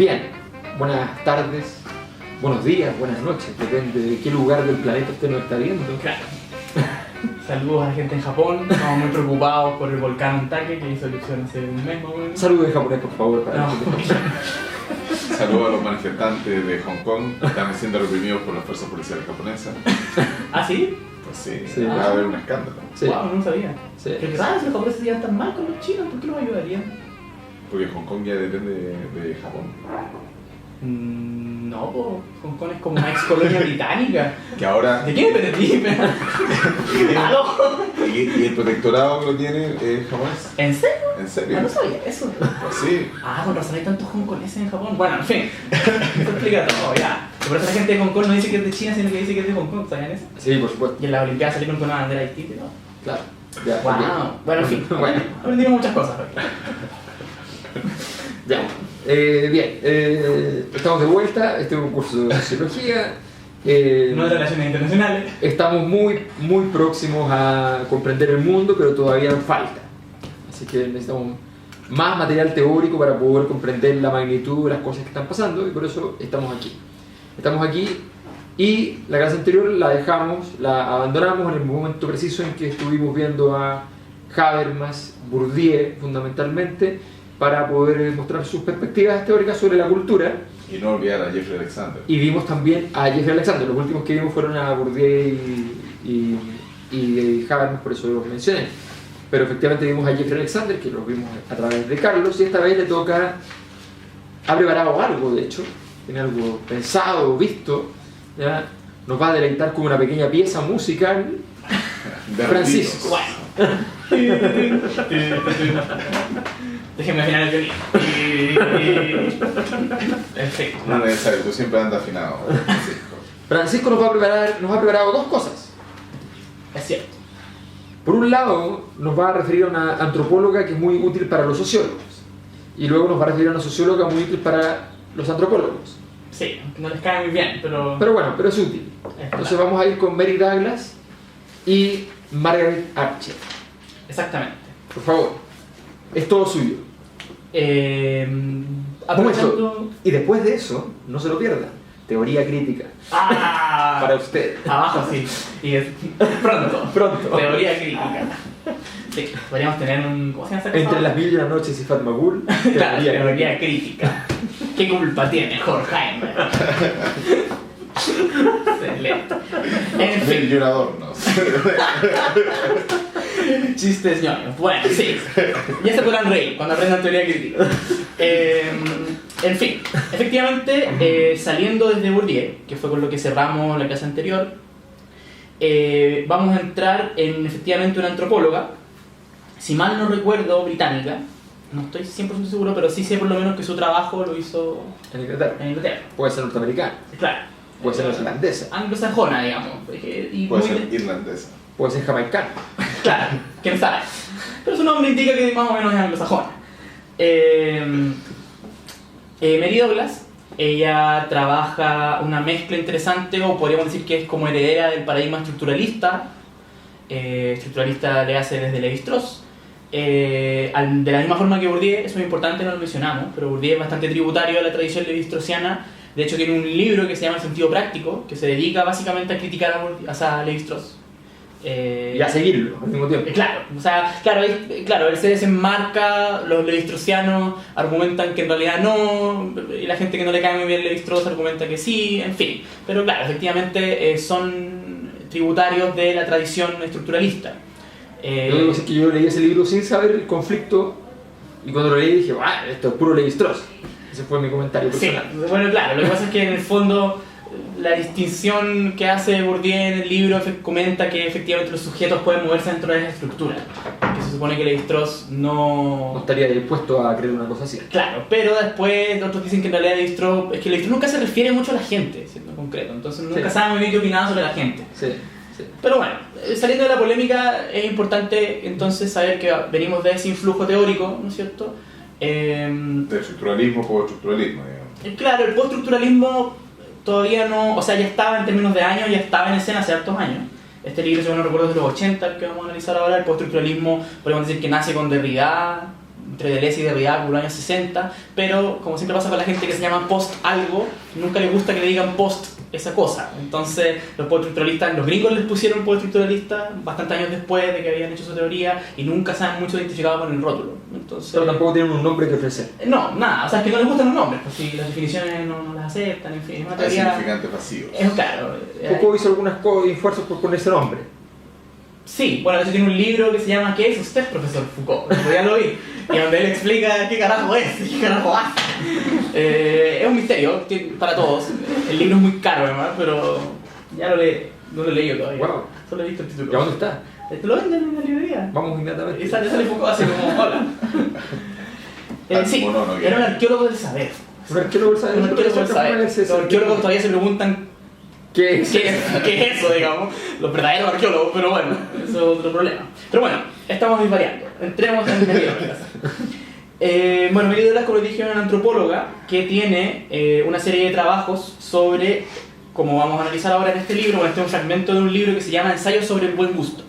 Bien, buenas tardes, buenos días, buenas noches, depende de qué lugar del planeta usted nos está viendo. Claro. Saludos a la gente en Japón, estamos muy preocupados por el volcán Ontake que hizo erupción hace un mes más o menos. Saludos en japonés, por favor, para No. la gente de Japón. Saludos a los manifestantes de Hong Kong que están siendo reprimidos por las fuerzas policiales japonesas. ¿Ah, sí? Pues sí, Sí. va a haber un escándalo. Sí. Wow, no sabía. Sí. Pero qué raro, si los japoneses llegan tan mal con los chinos, ¿por qué los ayudarían? Porque Hong Kong ya depende de Japón. No, po. Hong Kong es como una ex colonia británica. Que ahora. ¿De quién dependí? ¿Aló? Y el protectorado que lo tiene es japonés. ¿En serio? ¿En Ah, serio? no sabía eso. Pues sí. Ah, con razón hay tantos hongkoneses en Japón. Bueno, en fin. Eso explica todo, ya. Por eso la gente de Hong Kong no dice que es de China, sino que dice que es de Hong Kong, ¿sabían eso? Sí, por supuesto, Y en las Olimpiadas salieron con una bandera Haití, ¿no? claro. Ya, Wow. bien. Bueno, en fin. Bueno. Aprendimos muchas cosas hoy. Ya. Bien, estamos de vuelta, este es un curso de sociología. No de relaciones internacionales. Estamos muy próximos a comprender el mundo, pero todavía nos falta. Así que necesitamos más material teórico para poder comprender la magnitud de las cosas que están pasando y por eso estamos aquí. Estamos aquí y la clase anterior la abandonamos en el momento preciso en que estuvimos viendo a Habermas, Bourdieu fundamentalmente, para poder mostrar sus perspectivas teóricas sobre la cultura. Y no olvidar a Jeffrey Alexander. Y vimos también a Jeffrey Alexander. Los últimos que vimos fueron a Bourdieu y Habermas, por eso los mencioné. Pero efectivamente vimos a Jeffrey Alexander, que lo vimos a través de Carlos, y esta vez le toca... Ha preparado algo, de hecho. Tiene algo pensado, visto. ¿Ya? Nos va a deleitar con una pequeña pieza musical. De Francisco. Bueno. Déjenme afinar el violín. Perfecto. No es necesario, tú siempre andas afinado, Francisco. Francisco nos ha preparado dos cosas. Es cierto. Por un lado, nos va a referir a una antropóloga que es muy útil para los sociólogos. Y luego nos va a referir a una socióloga muy útil para los antropólogos. Sí, aunque no les cae muy bien, pero... Pero es útil. Entonces vamos a ir con Mary Douglas y Margaret Atwood. Exactamente. Por favor, es todo suyo. Aprovechando... Y después de eso, no se lo pierdan. Teoría crítica. ¡Ah! Para usted. Abajo, sí. Y es... Pronto. Pronto. Teoría crítica. Sí, podríamos tener un... ¿Cómo se llama esa cosa? Entre las mil y una noches y Fatma Gul. Claro, teoría crítica. ¿Qué culpa tiene Horkheimer? Excelente. En fin. Y un adorno. Chistes ñoños. Bueno, sí. Ya se podrán reír cuando aprendan teoría crítica. En fin, efectivamente, saliendo desde Bourdieu, que fue con lo que cerramos la clase anterior, vamos a entrar en efectivamente una antropóloga, si mal no recuerdo, británica. No estoy 100% seguro, pero sí sé por lo menos que su trabajo lo hizo En Inglaterra. en Inglaterra. Puede ser norteamericana. Claro. Puede ser neerlandesa. Anglosajona, digamos. Y Puede muy ser irlandesa. Puede ser jamaicana. Claro, quién sabe. Pero su nombre indica que más o menos es anglosajona. Mary Douglas, ella trabaja una mezcla interesante, o podríamos decir que es como heredera del paradigma estructuralista. Estructuralista le hace desde Lévi-Strauss. De la misma forma que Bourdieu, eso es importante, no lo mencionamos, pero Bourdieu es bastante tributario a la tradición levi-straussiana. De hecho, tiene un libro que se llama El sentido práctico, que se dedica básicamente a criticar a Lévi-Strauss. Y a seguirlo al mismo tiempo. Claro, o sea, claro, él se desenmarca, los levi-straussianos argumentan que en realidad no, y la gente que no le cae muy bien Lévi-Strauss argumenta que sí, en fin. Pero claro, efectivamente son tributarios de la tradición estructuralista. Yo digo que yo leí ese libro sin saber el conflicto y cuando lo leí dije, esto es puro Lévi-Strauss. Ese fue mi comentario Sí, personal. bueno, claro, lo que pasa es que en el fondo la distinción que hace Bourdieu en el libro comenta que efectivamente los sujetos pueden moverse dentro de esa estructura, que se supone que Lévi-Strauss No estaría dispuesto a creer una cosa así. Claro, pero después otros dicen que en realidad Lévi-Strauss nunca se refiere mucho a la gente, siendo concreto, entonces nunca Sí. sabe muy bien qué opinaba sobre la gente. Sí, sí. Pero bueno, saliendo de la polémica, es importante entonces saber que venimos de ese influjo teórico, ¿no es cierto? De estructuralismo, post-estructuralismo, digamos. Claro, el postestructuralismo todavía no, o sea, ya estaba en términos de años, ya estaba en escena hace hartos años. Este libro, si no recuerdo, es de los 80, el que vamos a analizar ahora. El postestructuralismo, podemos decir que nace con Derrida, entre Deleuze y Derrida por los años 60, pero como siempre pasa con la gente que se llama post algo, nunca le gusta que le digan post esa cosa. Entonces los postestructuralistas, los gringos les pusieron postestructuralistas bastantes años después de que habían hecho su teoría y nunca se han mucho identificado con el rótulo. Entonces, Pero tampoco tienen un nombre que ofrecer. no, nada, o sea, es que no les gustan los nombres, pues si las definiciones no las aceptan, en fin, es una Hay teoría... significantes pasivos. Es claro. Poco hizo algunos esfuerzos por ponerse nombre. Sí, bueno, de hecho tiene un libro que se llama ¿Qué es usted, profesor Foucault? Ya lo vi. Y donde él explica qué carajo es, qué carajo hace. Es un misterio para todos. El libro es muy caro además, pero ya no lo he leído todavía. Wow. Solo he visto el título. ¿Y a dónde está? Lo venden en la librería. Vamos inmediatamente. Y sale Foucault así como, hola. Sí, Monólogo. era un arqueólogo del saber. Un arqueólogo del saber. Un arqueólogo del saber. Los arqueólogos todavía se preguntan ¿Qué es? ¿Qué es eso, digamos? Los verdaderos arqueólogos, pero bueno, eso es otro problema. Pero bueno, estamos disvariando. Entremos en Melíodas. Bueno, Melíodas, como les dije, es una antropóloga que tiene una serie de trabajos sobre, como vamos a analizar ahora en este libro, bueno, este es un fragmento de un libro que se llama Ensayos sobre el buen gusto.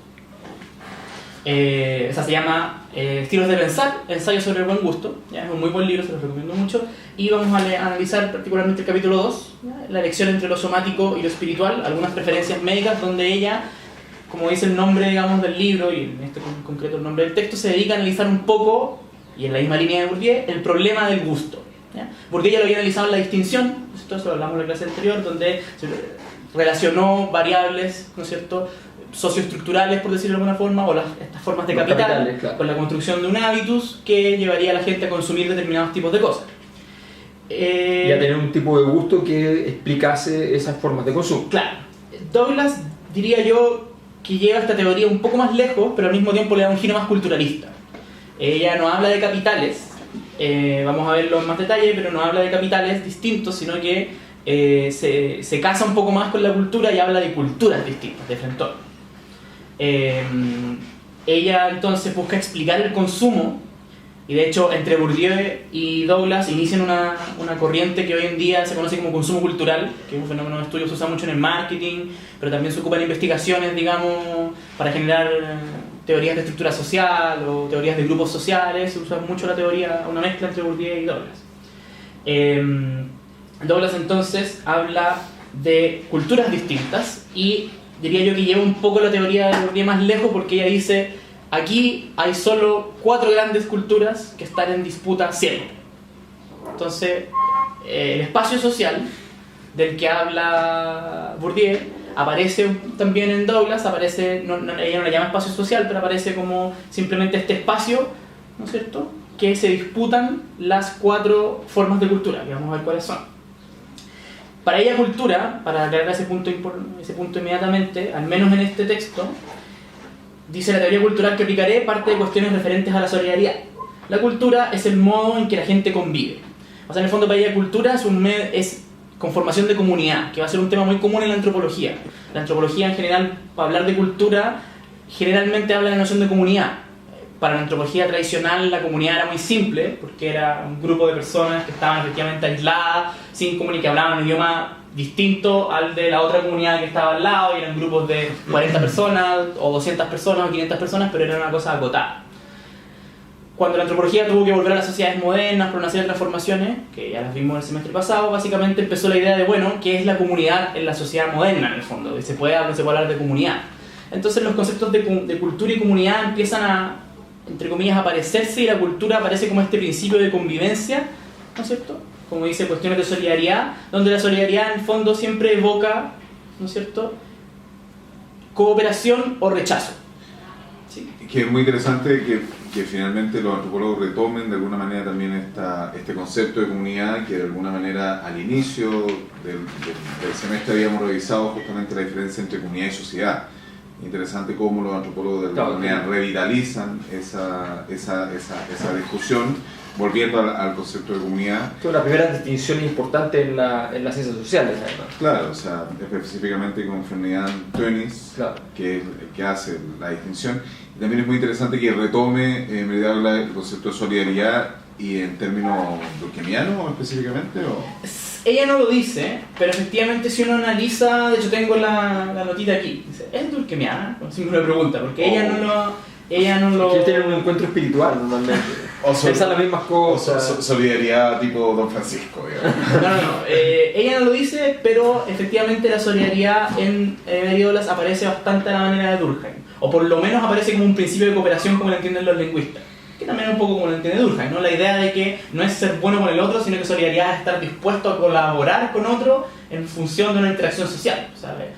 O sea, se llama Estilos de pensar, Ensayos sobre el buen gusto. ¿Ya? Es un muy buen libro, se los recomiendo mucho. Y vamos a analizar particularmente el capítulo 2, ¿ya? La elección entre lo somático y lo espiritual, algunas preferencias médicas, donde ella, como dice el nombre, digamos, del libro, y en este en concreto el nombre del texto, se dedica a analizar un poco, y en la misma línea de Bourdieu, el problema del gusto. ¿Ya? Bourdieu ya lo había analizado en la distinción, esto lo hablamos en la clase anterior, donde se relacionó variables, ¿no es cierto?, socioestructurales, por decirlo de alguna forma, o estas formas de Los capital, capitales, claro, con la construcción de un hábitus que llevaría a la gente a consumir determinados tipos de cosas. Y a tener un tipo de gusto que explicase esas formas de consumo. Claro, Douglas diría yo que lleva esta teoría un poco más lejos, pero al mismo tiempo le da un giro más culturalista. Ella no habla de capitales, vamos a verlo en más detalle, pero no habla de capitales distintos, sino que se casa un poco más con la cultura y habla de culturas distintas, de entorno. Ella entonces busca explicar el consumo, y de hecho entre Bourdieu y Douglas inician una corriente que hoy en día se conoce como consumo cultural, que es un fenómeno de estudio que se usa mucho en el marketing, pero también se ocupa en investigaciones, digamos, para generar teorías de estructura social o teorías de grupos sociales. Se usa mucho la teoría, una mezcla entre Bourdieu y Douglas. Douglas entonces habla de culturas distintas y diría yo que lleva un poco la teoría de Bourdieu más lejos, porque ella dice: aquí hay solo 4 grandes culturas que están en disputa siempre. Entonces, el espacio social del que habla Bourdieu aparece también en Douglas, aparece, ella no le llama espacio social, pero aparece como simplemente este espacio, ¿no es cierto?, que se disputan las 4 formas de cultura, que vamos a ver cuáles son. Para ella cultura, para aclarar ese punto inmediatamente, al menos en este texto, dice la teoría cultural que aplicaré parte de cuestiones referentes a la solidaridad. La cultura es el modo en que la gente convive. O sea, en el fondo para ella cultura es conformación de comunidad, que va a ser un tema muy común en la antropología. La antropología en general, para hablar de cultura, generalmente habla de la noción de comunidad. Para la antropología tradicional la comunidad era muy simple, porque era un grupo de personas que estaban efectivamente aisladas, sin comunicar, que hablaban un idioma distinto al de la otra comunidad que estaba al lado, y eran grupos de 40 personas, o 200 personas, o 500 personas, pero era una cosa acotada. Cuando la antropología tuvo que volver a las sociedades modernas por una serie de transformaciones, que ya las vimos el semestre pasado, básicamente empezó la idea de, bueno, ¿qué es la comunidad en la sociedad moderna en el fondo? Y se puede hablar de comunidad. Entonces los conceptos de cultura y comunidad empiezan a, entre comillas, aparecerse, y la cultura aparece como este principio de convivencia, ¿no es cierto?, como dice, cuestiones de solidaridad, donde la solidaridad en el fondo siempre evoca, ¿no es cierto?, cooperación o rechazo. ¿Sí? Que es muy interesante que finalmente los antropólogos retomen de alguna manera también este concepto de comunidad, que de alguna manera al inicio del semestre habíamos revisado justamente la diferencia entre comunidad y sociedad. Interesante cómo los antropólogos de alguna manera revitalizan esa discusión, volviendo al concepto de comunidad. Esto es la primera distinción importante en las ciencias sociales, además. Claro, o sea, específicamente con Ferdinand Tönnies, Claro, que hace la distinción. Y también es muy interesante que retome el concepto de solidaridad, y en términos durkheimianos específicamente, ¿o? Ella no lo dice, pero efectivamente si uno analiza, de hecho tengo la notita aquí, dice, ¿es durkheimiana? Si me lo pregunta, porque ella no lo... Quiere tener un encuentro espiritual normalmente. Piensan las mismas cosas. Solidaridad tipo Don Francisco, digamos. No. Ella no lo dice, pero efectivamente la solidaridad en Douglas aparece bastante a la manera de Durkheim. O por lo menos aparece como un principio de cooperación como lo entienden los lingüistas. Que también es un poco como lo entiende Durkheim, ¿no? La idea de que no es ser bueno con el otro, sino que solidaridad es estar dispuesto a colaborar con otro en función de una interacción social. ¿Sabe?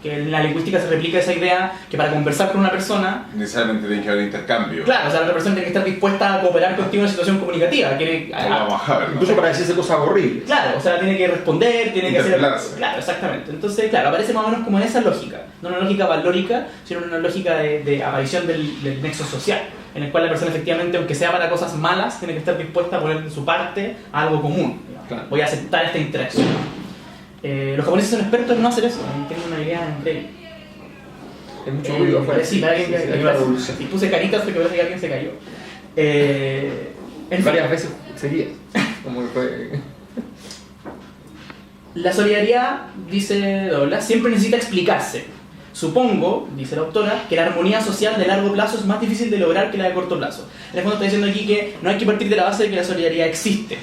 Que en la lingüística se replica esa idea que para conversar con una persona necesariamente tiene que haber intercambio. Claro, o sea, la otra persona tiene que estar dispuesta a cooperar contigo en una situación comunicativa. Incluso para decirse cosas horribles. Claro, o sea, tiene que responder, tiene que hacer... Claro, exactamente. Entonces, claro, aparece más o menos como en esa lógica. No una lógica valórica, sino una lógica de aparición del nexo social, en el cual la persona efectivamente, aunque sea para cosas malas, tiene que estar dispuesta a poner de su parte a algo común. Claro. Voy a aceptar esta interacción. Los japoneses son expertos en no hacer eso. Tienen una idea increíble. Hay mucho ruido afuera. Sí, para alguien hay una revolución. y puse caritas porque parece que alguien se cayó. Varias veces seguidas. Como que fue... La solidaridad, dice Douglas, siempre necesita explicarse. Supongo, dice la autora, que la armonía social de largo plazo es más difícil de lograr que la de corto plazo. En el fondo está diciendo aquí que no hay que partir de la base de que la solidaridad existe,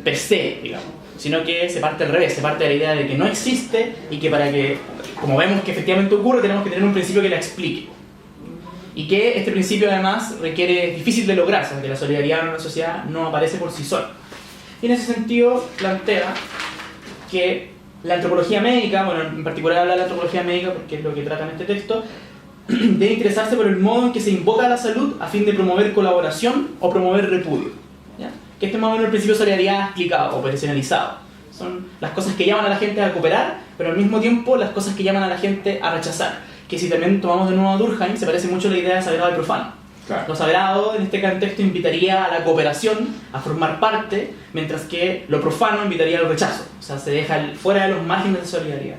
per se, digamos, sino que se parte al revés, se parte de la idea de que no existe y que para que, como vemos que efectivamente ocurre, tenemos que tener un principio que la explique. Y que este principio además es difícil de lograr, o sea, que la solidaridad en una sociedad no aparece por sí sola. Y en ese sentido plantea que la antropología médica, bueno, en particular habla de la antropología médica porque es lo que trata en este texto, debe interesarse por el modo en que se invoca a la salud a fin de promover colaboración o promover repudio. ¿Ya? Que este es más o menos el principio de solidaridad explicado, operacionalizado. Son las cosas que llaman a la gente a cooperar, pero al mismo tiempo las cosas que llaman a la gente a rechazar. Que si también tomamos de nuevo a Durkheim, se parece mucho a la idea de sagrado y profano. Claro. Lo sagrado en este contexto invitaría a la cooperación, a formar parte, mientras que lo profano invitaría al rechazo. O sea, se deja fuera de los márgenes de solidaridad.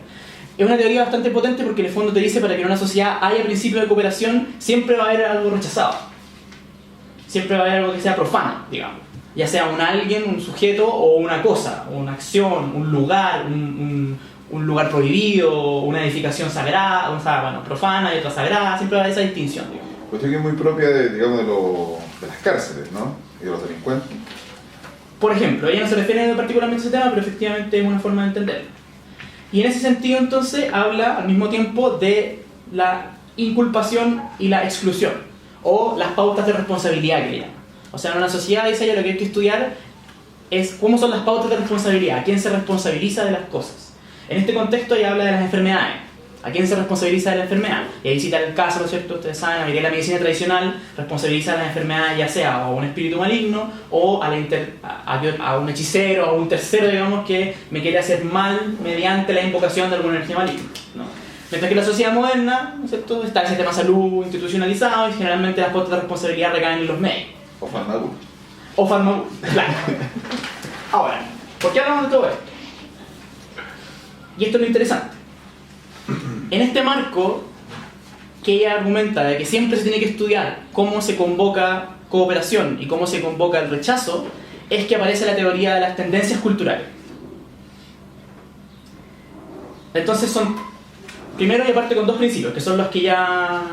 Es una teoría bastante potente porque en el fondo te dice para que en una sociedad haya principio de cooperación siempre va a haber algo rechazado. Siempre va a haber algo que sea profano, digamos. Ya sea un alguien, un sujeto o una cosa, una acción, un lugar, un lugar prohibido, una edificación sagrada, o sea, bueno, profana y otra sagrada, siempre va a haber esa distinción, digamos. Cuestión que es muy propia digamos, de las cárceles, ¿no? Y de los delincuentes. Por ejemplo, ella no se refiere particularmente a ese tema, pero efectivamente es una forma de entenderlo. Y en ese sentido, entonces, habla al mismo tiempo de la inculpación y la exclusión, o las pautas de responsabilidad que le llama. O sea, en una sociedad, dice ella, lo que hay que estudiar es cómo son las pautas de responsabilidad, quién se responsabiliza de las cosas. En este contexto, ella habla de las enfermedades. ¿A quién se responsabiliza de la enfermedad? Y ahí cita el caso, ¿no es cierto? Ustedes saben, la mayoría de la medicina tradicional responsabiliza a las enfermedades ya sea a un espíritu maligno o a un hechicero, a un tercero, digamos, que me quiere hacer mal mediante la invocación de alguna energía maligna, ¿no? Mientras que la sociedad moderna, ¿no es cierto?, está el sistema de salud institucionalizado y generalmente las pautas de responsabilidad recaen en los médicos. O farmacéuticos. O farmacéuticos, claro. Ahora, ¿por qué hablamos de todo esto? Y esto es lo interesante. En este marco, que ella argumenta de que siempre se tiene que estudiar cómo se convoca cooperación y cómo se convoca el rechazo, es que aparece la teoría de las tendencias culturales. Entonces son, primero ella parte con dos principios, que son los que ya...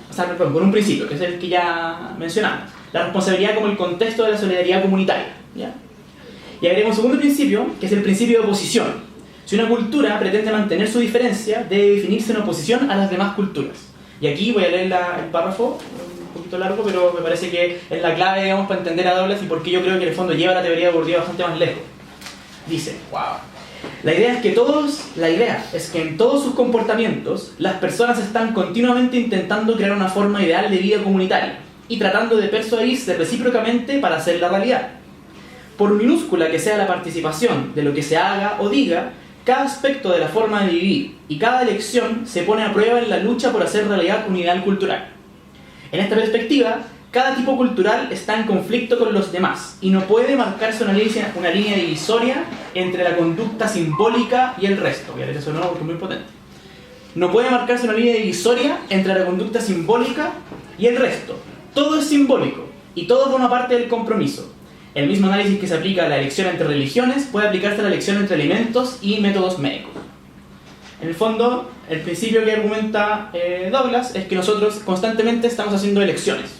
O sea, perdón, con un principio, que es el que ya mencionamos. La responsabilidad como el contexto de la solidaridad comunitaria, ¿ya? Y agrega un segundo principio, que es el principio de oposición. Si una cultura pretende mantener su diferencia, debe definirse en oposición a las demás culturas. Y aquí voy a leer el párrafo, un poquito largo, pero me parece que es la clave, digamos, para entender a Douglas y por qué yo creo que en el fondo lleva la teoría de Bourdieu bastante más lejos. Dice, la idea es que en todos sus comportamientos, las personas están continuamente intentando crear una forma ideal de vida comunitaria y tratando de persuadirse recíprocamente para hacerla realidad. Por minúscula que sea la participación de lo que se haga o diga, cada aspecto de la forma de vivir y cada elección se pone a prueba en la lucha por hacer realidad un ideal cultural. En esta perspectiva, cada tipo cultural está en conflicto con los demás y no puede marcarse una línea divisoria entre la conducta simbólica y el resto. Voy a leer eso de nuevo porque es muy potente. No puede marcarse una línea divisoria entre la conducta simbólica y el resto. Todo es simbólico y todo forma parte del compromiso. El mismo análisis que se aplica a la elección entre religiones puede aplicarse a la elección entre alimentos y métodos médicos. En el fondo, el principio que argumenta Douglas es que nosotros constantemente estamos haciendo elecciones.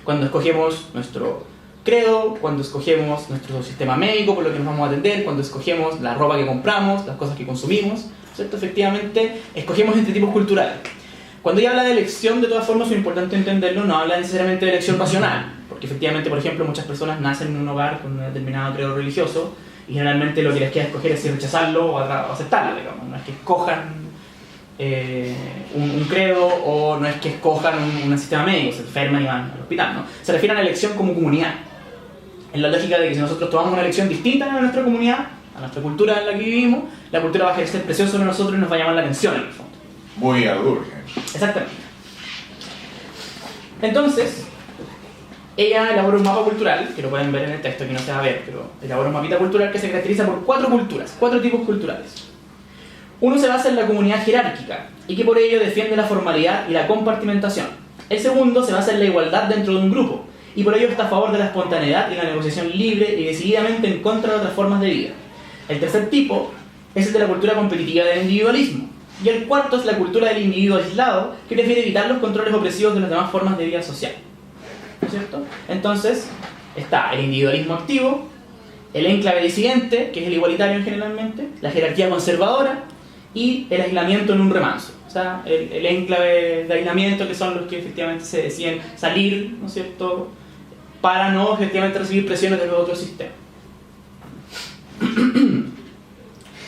Cuando escogemos nuestro credo, cuando escogemos nuestro sistema médico por lo que nos vamos a atender, cuando escogemos la ropa que compramos, las cosas que consumimos, ¿cierto? Efectivamente, escogemos entre tipos culturales. Cuando ella habla de elección, de todas formas, es importante entenderlo, no habla necesariamente de elección pasional, porque efectivamente, por ejemplo, muchas personas nacen en un hogar con un determinado credo religioso y generalmente lo que les queda escoger es si rechazarlo o aceptarlo, digamos. No es que escojan un credo o no es que escojan un sistema médico, se enferman y van al hospital, ¿no? Se refiere a la elección como comunidad, en la lógica de que si nosotros tomamos una elección distinta a nuestra comunidad, a nuestra cultura en la que vivimos, la cultura va a ejercer presión sobre nosotros y nos va a llamar la atención en el fondo. Muy adulto. Exactamente. Entonces, ella elabora un mapa cultural, que lo pueden ver en el texto, que no se va a ver, pero elabora un mapita cultural que se caracteriza por 4 culturas, 4 tipos culturales. Uno se basa en la comunidad jerárquica, y que por ello defiende la formalidad y la compartimentación. El segundo se basa en la igualdad dentro de un grupo, y por ello está a favor de la espontaneidad y la negociación libre y decididamente en contra de otras formas de vida. El tercer tipo es el de la cultura competitiva del individualismo. Y el cuarto es la cultura del individuo aislado, que prefiere evitar los controles opresivos de las demás formas de vida social. ¿No es cierto? Entonces, está el individualismo activo, el enclave disidente, que es el igualitario generalmente, la jerarquía conservadora y el aislamiento en un remanso. O sea, el enclave de aislamiento, que son los que efectivamente se deciden salir, ¿no es cierto?, para no efectivamente recibir presiones de los otros sistemas.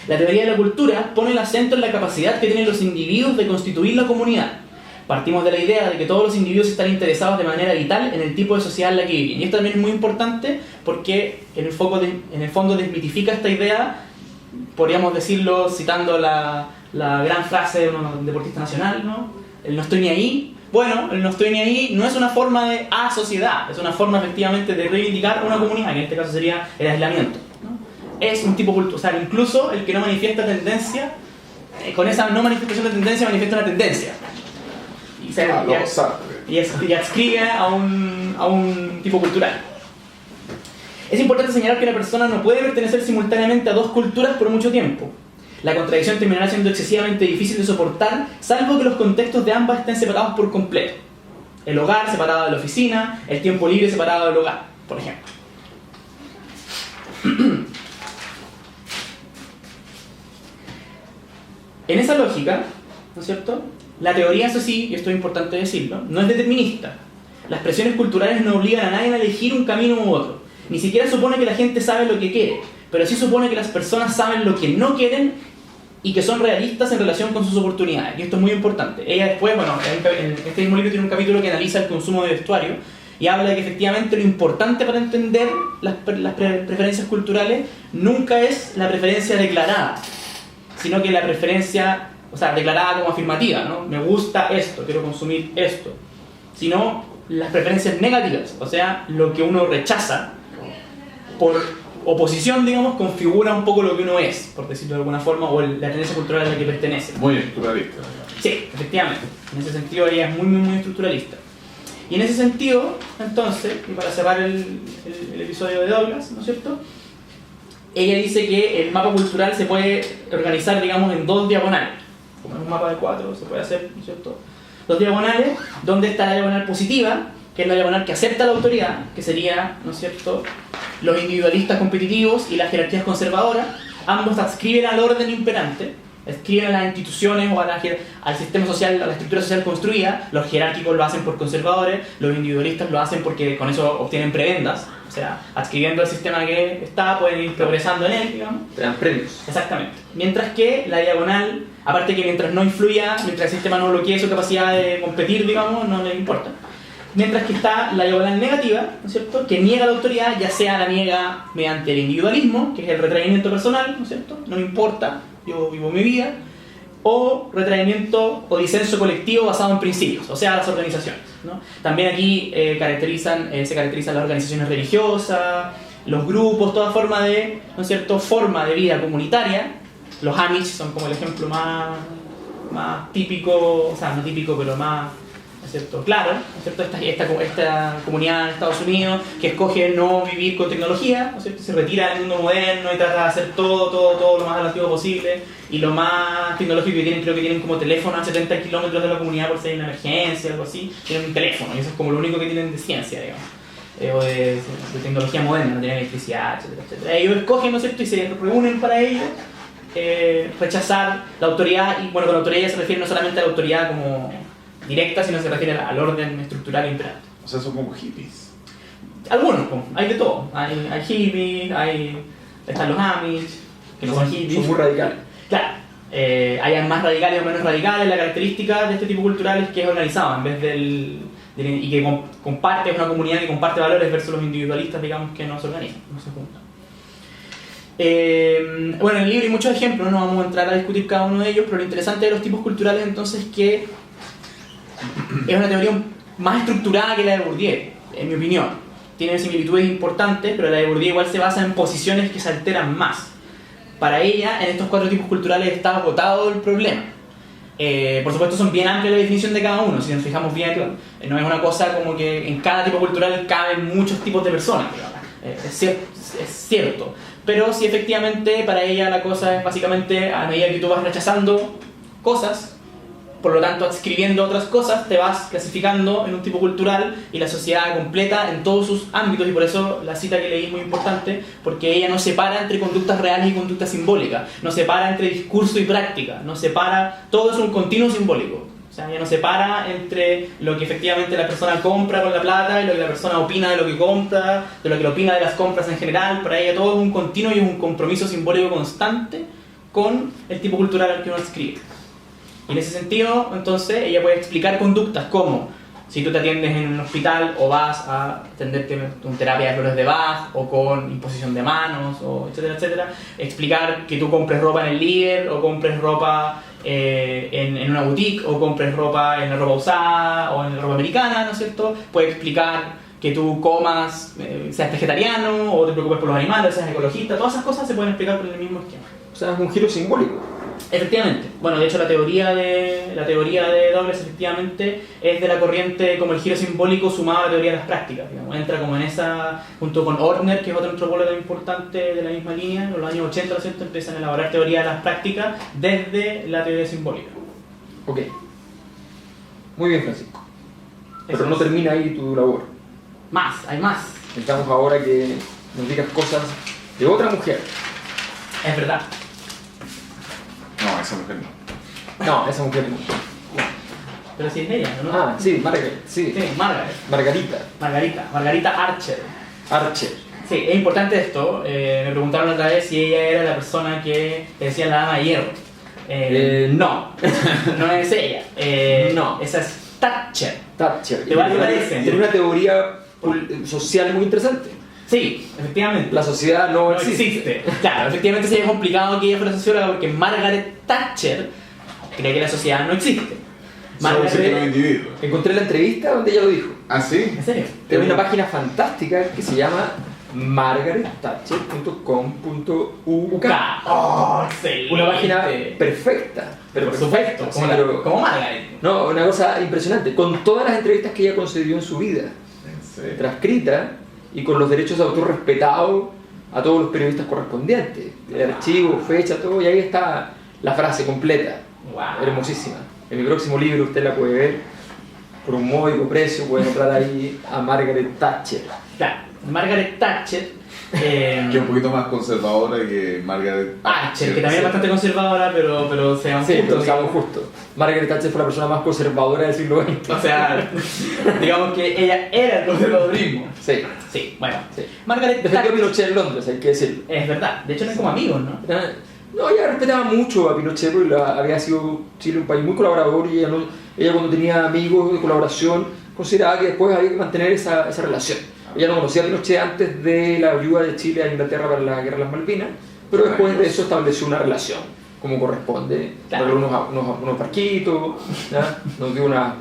La teoría de la cultura pone el acento en la capacidad que tienen los individuos de constituir la comunidad. Partimos de la idea de que todos los individuos están interesados de manera vital en el tipo de sociedad en la que viven. Y esto también es muy importante porque en el fondo desmitifica esta idea, podríamos decirlo citando la gran frase de un deportista nacional, ¿no? El no estoy ni ahí. Bueno, el no estoy ni ahí no es una forma de asociedad, es una forma efectivamente de reivindicar una comunidad, que en este caso sería el aislamiento, ¿no? Es un tipo cultural, o sea, incluso el que no manifiesta tendencia, con esa no manifestación de tendencia manifiesta una tendencia. Y adscribe a un tipo cultural. Es importante señalar que la persona no puede pertenecer simultáneamente a dos culturas por mucho tiempo. La contradicción terminará siendo excesivamente difícil de soportar, salvo que los contextos de ambas estén separados por completo. El hogar separado de la oficina, el tiempo libre separado del hogar, por ejemplo. En esa lógica, ¿no es cierto?, la teoría, eso sí, y esto es importante decirlo, no es determinista. Las presiones culturales no obligan a nadie a elegir un camino u otro. Ni siquiera supone que la gente sabe lo que quiere, pero sí supone que las personas saben lo que no quieren y que son realistas en relación con sus oportunidades. Y esto es muy importante. Ella después, bueno, en este mismo libro tiene un capítulo que analiza el consumo de vestuario y habla de que efectivamente lo importante para entender las preferencias culturales nunca es la preferencia declarada, sino que la preferencia, o sea, declarada como afirmativa, ¿no? Me gusta esto, quiero consumir esto. Sino las preferencias negativas, o sea, lo que uno rechaza por oposición, digamos, configura un poco lo que uno es, por decirlo de alguna forma, o la tendencia cultural a la que pertenece. Muy estructuralista. Sí, efectivamente. En ese sentido ella es muy, muy, muy estructuralista. Y en ese sentido, entonces, y para cerrar el episodio de Douglas, ¿no es cierto?, ella dice que el mapa cultural se puede organizar, digamos, en 2 diagonales. Como es un mapa de 4, se puede hacer, ¿no es cierto?, 2 diagonales, donde está la diagonal positiva, que es la diagonal que acepta la autoridad, que sería, ¿no es cierto?, los individualistas competitivos y las jerarquías conservadoras. Ambos adscriben al orden imperante, adscriben a las instituciones o al sistema social, a la estructura social construida. Los jerárquicos lo hacen por conservadores, los individualistas lo hacen porque con eso obtienen prebendas, o sea, adscribiendo al sistema que está, pueden ir progresando en él, digamos. Te dan premios. Exactamente. Mientras que la diagonal, aparte que mientras no influya, mientras el sistema no bloquee su capacidad de competir, digamos, no le importa. Mientras que está la diagonal negativa, ¿no es cierto?, que niega la autoridad, ya sea la niega mediante el individualismo, que es el retraimiento personal, ¿no es cierto?, no me importa, yo vivo mi vida, o retraimiento o disenso colectivo basado en principios, o sea, las organizaciones, ¿no? También aquí se caracterizan las organizaciones religiosas, los grupos, toda forma de, ¿no es cierto?, forma de vida comunitaria. Los Amish son como el ejemplo más típico, o sea, no típico, pero más, ¿no es cierto?, claro, ¿no es cierto?, esta comunidad en Estados Unidos que escoge no vivir con tecnología, ¿no es cierto?, se retira del mundo moderno y trata de hacer todo lo más relativo posible, y lo más tecnológico que tienen, creo que tienen como teléfono a 70 kilómetros de la comunidad por si hay una emergencia o algo así, tienen un teléfono, y eso es como lo único que tienen de ciencia, digamos. o de tecnología moderna, no tienen electricidad, etcétera, etcétera. Ellos escogen, ¿no es cierto?, y se reúnen para ello, rechazar la autoridad, y bueno, con la autoridad ya se refiere no solamente a la autoridad como directa, sino se refiere al orden estructural imperante. O sea, son como hippies. Algunos, pues, hay de todo. Hay hippies, están los Amish, que no son hippies. Son muy radicales. Claro, hay más radicales o menos radicales. La característica de este tipo cultural es que es organizado en vez y que comparte, es una comunidad que comparte valores versus los individualistas, digamos, que no se organizan, no se juntan. Bueno, en el libro hay muchos ejemplos, no vamos a entrar a discutir cada uno de ellos, pero lo interesante de los tipos culturales entonces es que es una teoría más estructurada que la de Bourdieu, en mi opinión. Tiene similitudes importantes, pero la de Bourdieu igual se basa en posiciones que se alteran más. Para ella, en estos 4 tipos culturales está agotado el problema. Por supuesto, son bien amplias la definición de cada uno, si nos fijamos bien, no es una cosa como que en cada tipo cultural caben muchos tipos de personas, es cierto. Pero sí, efectivamente, para ella la cosa es básicamente, a medida que tú vas rechazando cosas, por lo tanto, adscribiendo otras cosas, te vas clasificando en un tipo cultural y la sociedad completa en todos sus ámbitos, y por eso la cita que leí es muy importante, porque ella no separa entre conductas reales y conductas simbólicas, no separa entre discurso y práctica, no separa, todo es un continuo simbólico. O sea, ella no separa entre lo que efectivamente la persona compra con la plata y lo que la persona opina de lo que compra, de lo que opina de las compras en general. Para ella todo es un continuo y un compromiso simbólico constante con el tipo cultural al que uno adscribe. Y en ese sentido, entonces, ella puede explicar conductas como si tú te atiendes en un hospital o vas a atenderte con terapia de flores de Bach o con imposición de manos, o etcétera, etcétera. Explicar que tú compres ropa en el Líder o compres ropa en una boutique o compres ropa en la ropa usada o en la ropa americana, ¿no es cierto? Puede explicar que tú comas, seas vegetariano o te preocupes por los animales, seas ecologista. Todas esas cosas se pueden explicar por el mismo esquema. O sea, es un giro simbólico. Efectivamente. Bueno, de hecho la teoría de Douglas efectivamente es de la corriente como el giro simbólico sumado a la teoría de las prácticas, digamos. Entra como en esa, junto con Ortner, que es otro antropólogo importante de la misma línea. En los años 80, ¿cierto?, empiezan a elaborar teoría de las prácticas desde la teoría simbólica. Ok. Muy bien, Francisco. Pero Eso no es. termina ahí tu labor. Hay más. Necesitamos ahora que nos digas cosas de otra mujer. Es verdad. No, esa mujer no. No, esa mujer no. Pero si es ella, ¿no? Ah, sí, Margaret, sí. Sí, Margarita. Margarita Archer. Archer. Sí, es importante esto. Me preguntaron otra vez si ella era la persona que te decía la dama de hierro. No. No es ella. No. Esa es Thatcher. Thatcher. ¿Te parece? Tiene una teoría social muy interesante. Sí, efectivamente. La sociedad no No existe. existe. Claro, efectivamente sería complicado que ella fuera socióloga porque Margaret Thatcher cree que la sociedad no existe. Solo existen los individuos. Encontré la entrevista donde ella lo dijo. ¿Ah, sí? ¿En serio? Hay una página fantástica que se llama margaretthatcher.com.uk. Oh, excelente. Una página perfecta. Pero Por supuesto, perfecta, como, sí, pero- como Margaret. No, una cosa impresionante. Con todas las entrevistas que ella concedió en su vida, En serio. transcrita y con los derechos de autor respetados a todos los periodistas correspondientes. El archivo, fecha, todo. Y ahí está la frase completa. Wow. Hermosísima. En mi próximo libro usted la puede ver por un módico precio. Puede entrar ahí a Margaret Thatcher. Claro, Margaret Thatcher. Que es un poquito más conservadora que Margaret Archer, que también es bastante conservadora, pero seamos Sí, pero justos. seamos justos. Margaret Thatcher fue la persona más conservadora del siglo XX. O sea, digamos que ella era el conservadurismo. Sí, Sí, bueno. sí. Margaret Defendió a Thatcher. Pinochet en Londres, hay que decirlo. Es verdad, de hecho eran como amigos, ¿no? No, ella respetaba mucho a Pinochet porque había sido Chile un país muy colaborador y ella cuando tenía amigos de colaboración consideraba que después había que mantener esa relación. Ella no conocía a Pinochet antes de la ayuda de Chile a Inglaterra para la guerra de las Malvinas, pero después de eso estableció una relación como corresponde, Claro. regaló unos barquitos, ¿ya? Nos dio unas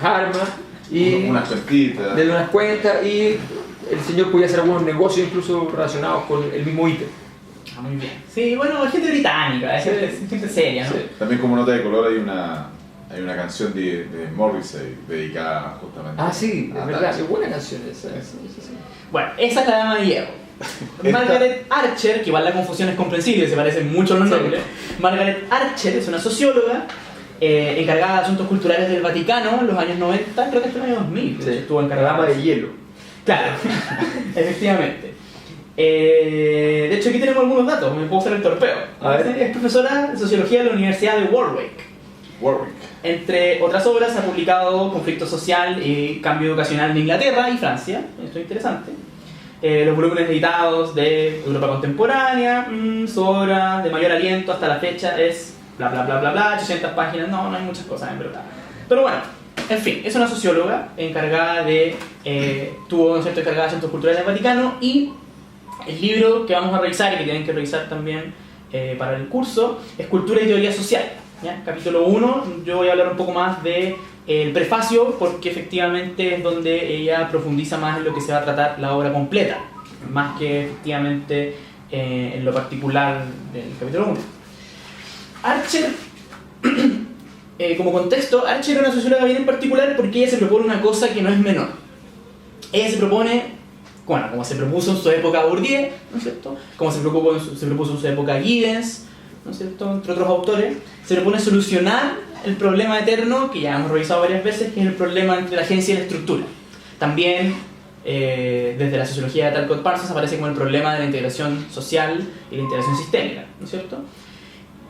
armas y unas cuentitas. le dio unas cuentas y el señor podía hacer algunos negocios incluso relacionados con el mismo ítem. Ah, muy bien. Sí, bueno, gente británica, es Sí. gente seria, ¿no? Sí. También como nota de color hay una canción de Morrissey dedicada justamente Ah, sí, a es verdad, Thatcher. qué buena canción esa. Sí, sí, sí. Bueno, esa es la dama de hierro. Esta- Margaret Archer, que igual la confusión es comprensible, se parecen mucho los Sí. nombres. Margaret Archer es una socióloga encargada de asuntos culturales del Vaticano en los años 90, creo que hasta el año 2000. Sí, Estuvo la encargada. dama de hielo. Claro, efectivamente. De hecho, aquí tenemos algunos datos, me puedo hacer el torpeo. A ver. Es profesora de Sociología de la Universidad de Warwick. Entre otras obras ha publicado Conflicto Social y Cambio Educacional en Inglaterra y Francia. Esto es interesante. Los volúmenes editados de Europa Contemporánea, su obra de mayor aliento hasta la fecha es bla bla bla bla bla, 800 páginas, no hay muchas cosas en verdad. Pero bueno, en fin, es una socióloga encargada de, tuvo, ¿no es cierto?, encargada de Centros Culturales del Vaticano, y el libro que vamos a revisar y que tienen que revisar también para el curso es Cultura y Teoría Social. ¿Ya? Capítulo 1, yo voy a hablar un poco más de el prefacio, porque efectivamente es donde ella profundiza más en lo que se va a tratar la obra completa, más que efectivamente en lo particular del capítulo 1. Archer, como contexto, Archer es una socióloga bien en particular porque ella se propone una cosa que no es menor. Ella se propone, bueno, como se propuso en su época Bourdieu, ¿no es cierto?, como se propuso en su época Giddens, ¿no es cierto?, entre otros autores, se propone solucionar el problema eterno que ya hemos revisado varias veces, que es el problema entre la agencia y la estructura. También, desde la sociología de Talcott Parsons, aparece como el problema de la integración social y la integración sistémica, ¿no es cierto?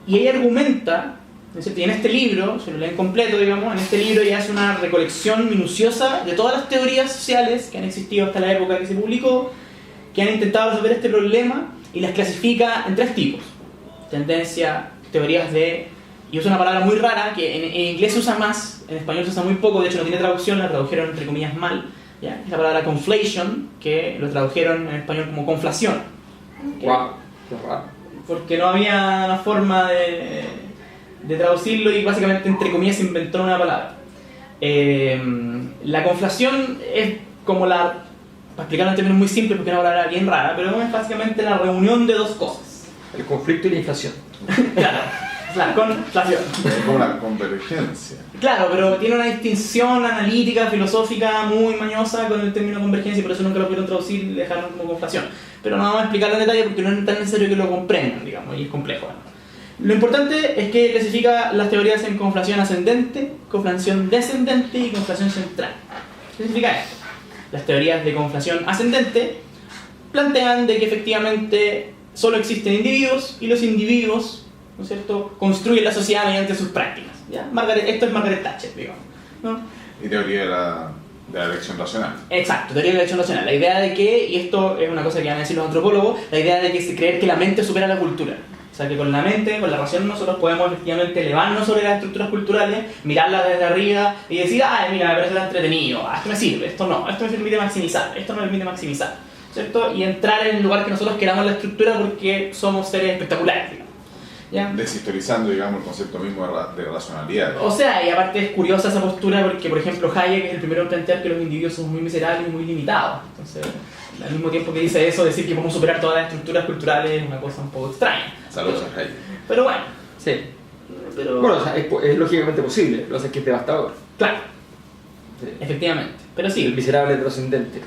Y ella argumenta, ¿no es cierto?, y en este libro, se lo leen completo, digamos, en este libro ella hace una recolección minuciosa de todas las teorías sociales que han existido hasta la época que se publicó, que han intentado resolver este problema, y las clasifica en 3 tipos. Tendencia, teorías de... y usa una palabra muy rara que en inglés se usa más, en español se usa muy poco, de hecho no tiene traducción, la tradujeron entre comillas mal, ¿ya? Es la palabra conflation, que lo tradujeron en español como conflación. Wow, qué raro. Porque no había una forma de traducirlo y básicamente entre comillas se inventó una palabra. La conflación es como la, para explicarlo en términos muy simples porque es una palabra bien rara, pero es básicamente la reunión de 2 cosas. El conflicto y la inflación. Claro. La conflación. Es como la convergencia. Claro, pero tiene una distinción analítica, filosófica muy mañosa con el término convergencia y por eso nunca lo pudieron traducir y dejaron como conflación. Pero no vamos a explicarlo en detalle porque no es tan necesario que lo comprendan, digamos, y es complejo, ¿no? Lo importante es que clasifica las teorías en conflación ascendente, conflación descendente y conflación central. ¿Qué significa esto? Las teorías de conflación ascendente plantean de que efectivamente solo existen individuos y los individuos, ¿no es cierto?, construyen la sociedad mediante sus prácticas. ¿Ya? Esto es Margaret Thatcher, digamos, ¿no? Y teoría de la elección racional. Exacto, teoría de la elección racional. La idea de que, y esto es una cosa que van a decir los antropólogos, la idea de que se creer que la mente supera la cultura. O sea, que con la mente, con la razón, nosotros podemos efectivamente elevarnos sobre las estructuras culturales, mirarlas desde arriba y decir, ay, mira, me parece entretenido, esto me sirve, esto no, esto me permite maximizar, esto no me permite maximizar, ¿cierto? Y entrar en el lugar que nosotros queramos la estructura porque somos seres espectaculares, digamos. ¿Ya? Deshistorizando, digamos, el concepto mismo de racionalidad. O sea, y aparte es curiosa esa postura porque, por ejemplo, Hayek es el primero en plantear que los individuos son muy miserables y muy limitados. Entonces, al mismo tiempo que dice eso, decir que podemos superar todas las estructuras culturales es una cosa un poco extraña. Saludos a Hayek. Pero bueno. Sí. Pero... Bueno, o sea, es lógicamente posible, lo que pasa es que es devastador. Claro, Sí. efectivamente. Pero El sí, miserable trascendente.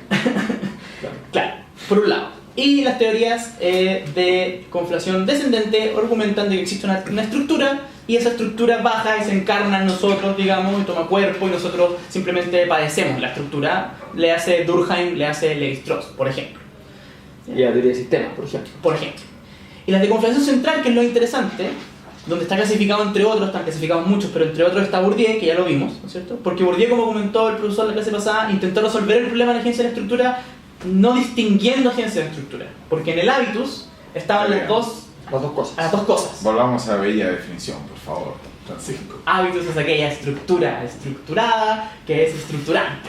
claro, por un lado. Y las teorías de conflación descendente argumentan de que existe una estructura y esa estructura baja y se encarna en nosotros, digamos, y toma cuerpo y nosotros simplemente padecemos la estructura. Le hace Durkheim, le hace Lévi-Strauss, por ejemplo. Y la teoría de sistemas, por ejemplo. Por ejemplo. Y las de conflación central, que es lo interesante, donde está clasificado entre otros, están clasificados muchos, pero entre otros está Bourdieu, que ya lo vimos, ¿no es cierto? Porque Bourdieu, como comentó el profesor en la clase pasada, intentó resolver el problema de la agencia de la estructura no distinguiendo agencia de la estructura, porque en el hábitus estaban las dos cosas. Volvamos a la bella definición, por favor, Francisco. Hábitus es aquella estructura estructurada que es estructurante.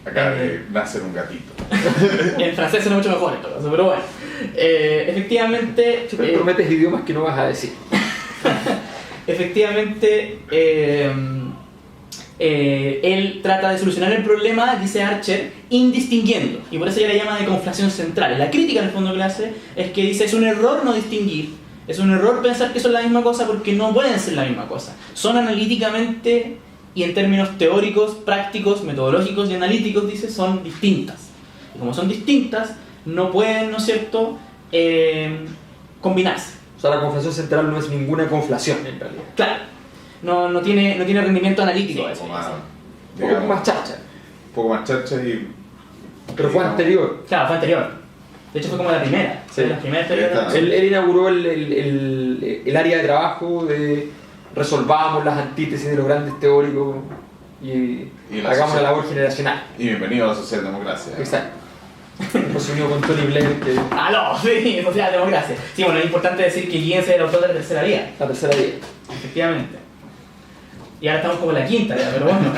Acaba de nacer un gatito. En francés suena mucho mejor en todo caso, pero bueno. Efectivamente... Siempre prometes idiomas que no vas a decir. Efectivamente, él trata de solucionar el problema, dice Archer, indistinguiendo. Y por eso ella le llama de conflación central. La crítica en el fondo que le hace es que dice es un error no distinguir. Es un error pensar que son la misma cosa porque no pueden ser la misma cosa. Son analíticamente y en términos teóricos, prácticos, metodológicos y analíticos, dice, son distintas. Y como son distintas, no pueden, ¿no es cierto?, combinarse. O sea, la conflación central no es ninguna conflación, en realidad. Claro, no tiene rendimiento analítico. Un eso. poco más, Un poco más chacha. un poco más chacha y Pero fue anterior. Claro, fue anterior. De hecho fue como la primera. Sí. La primera teoría. Él inauguró el área de trabajo de resolvamos las antítesis de los grandes teóricos y hagamos la labor generacional. Y bienvenido a la socialdemocracia. Exacto. Pues se unió con Tony Blair, que ¡Aló! Sí, socialdemocracia. Sí, bueno, es importante decir que Giddens es el autor de la tercera vía. la tercera vía. Efectivamente. Y ahora estamos como en la quinta ya, pero bueno.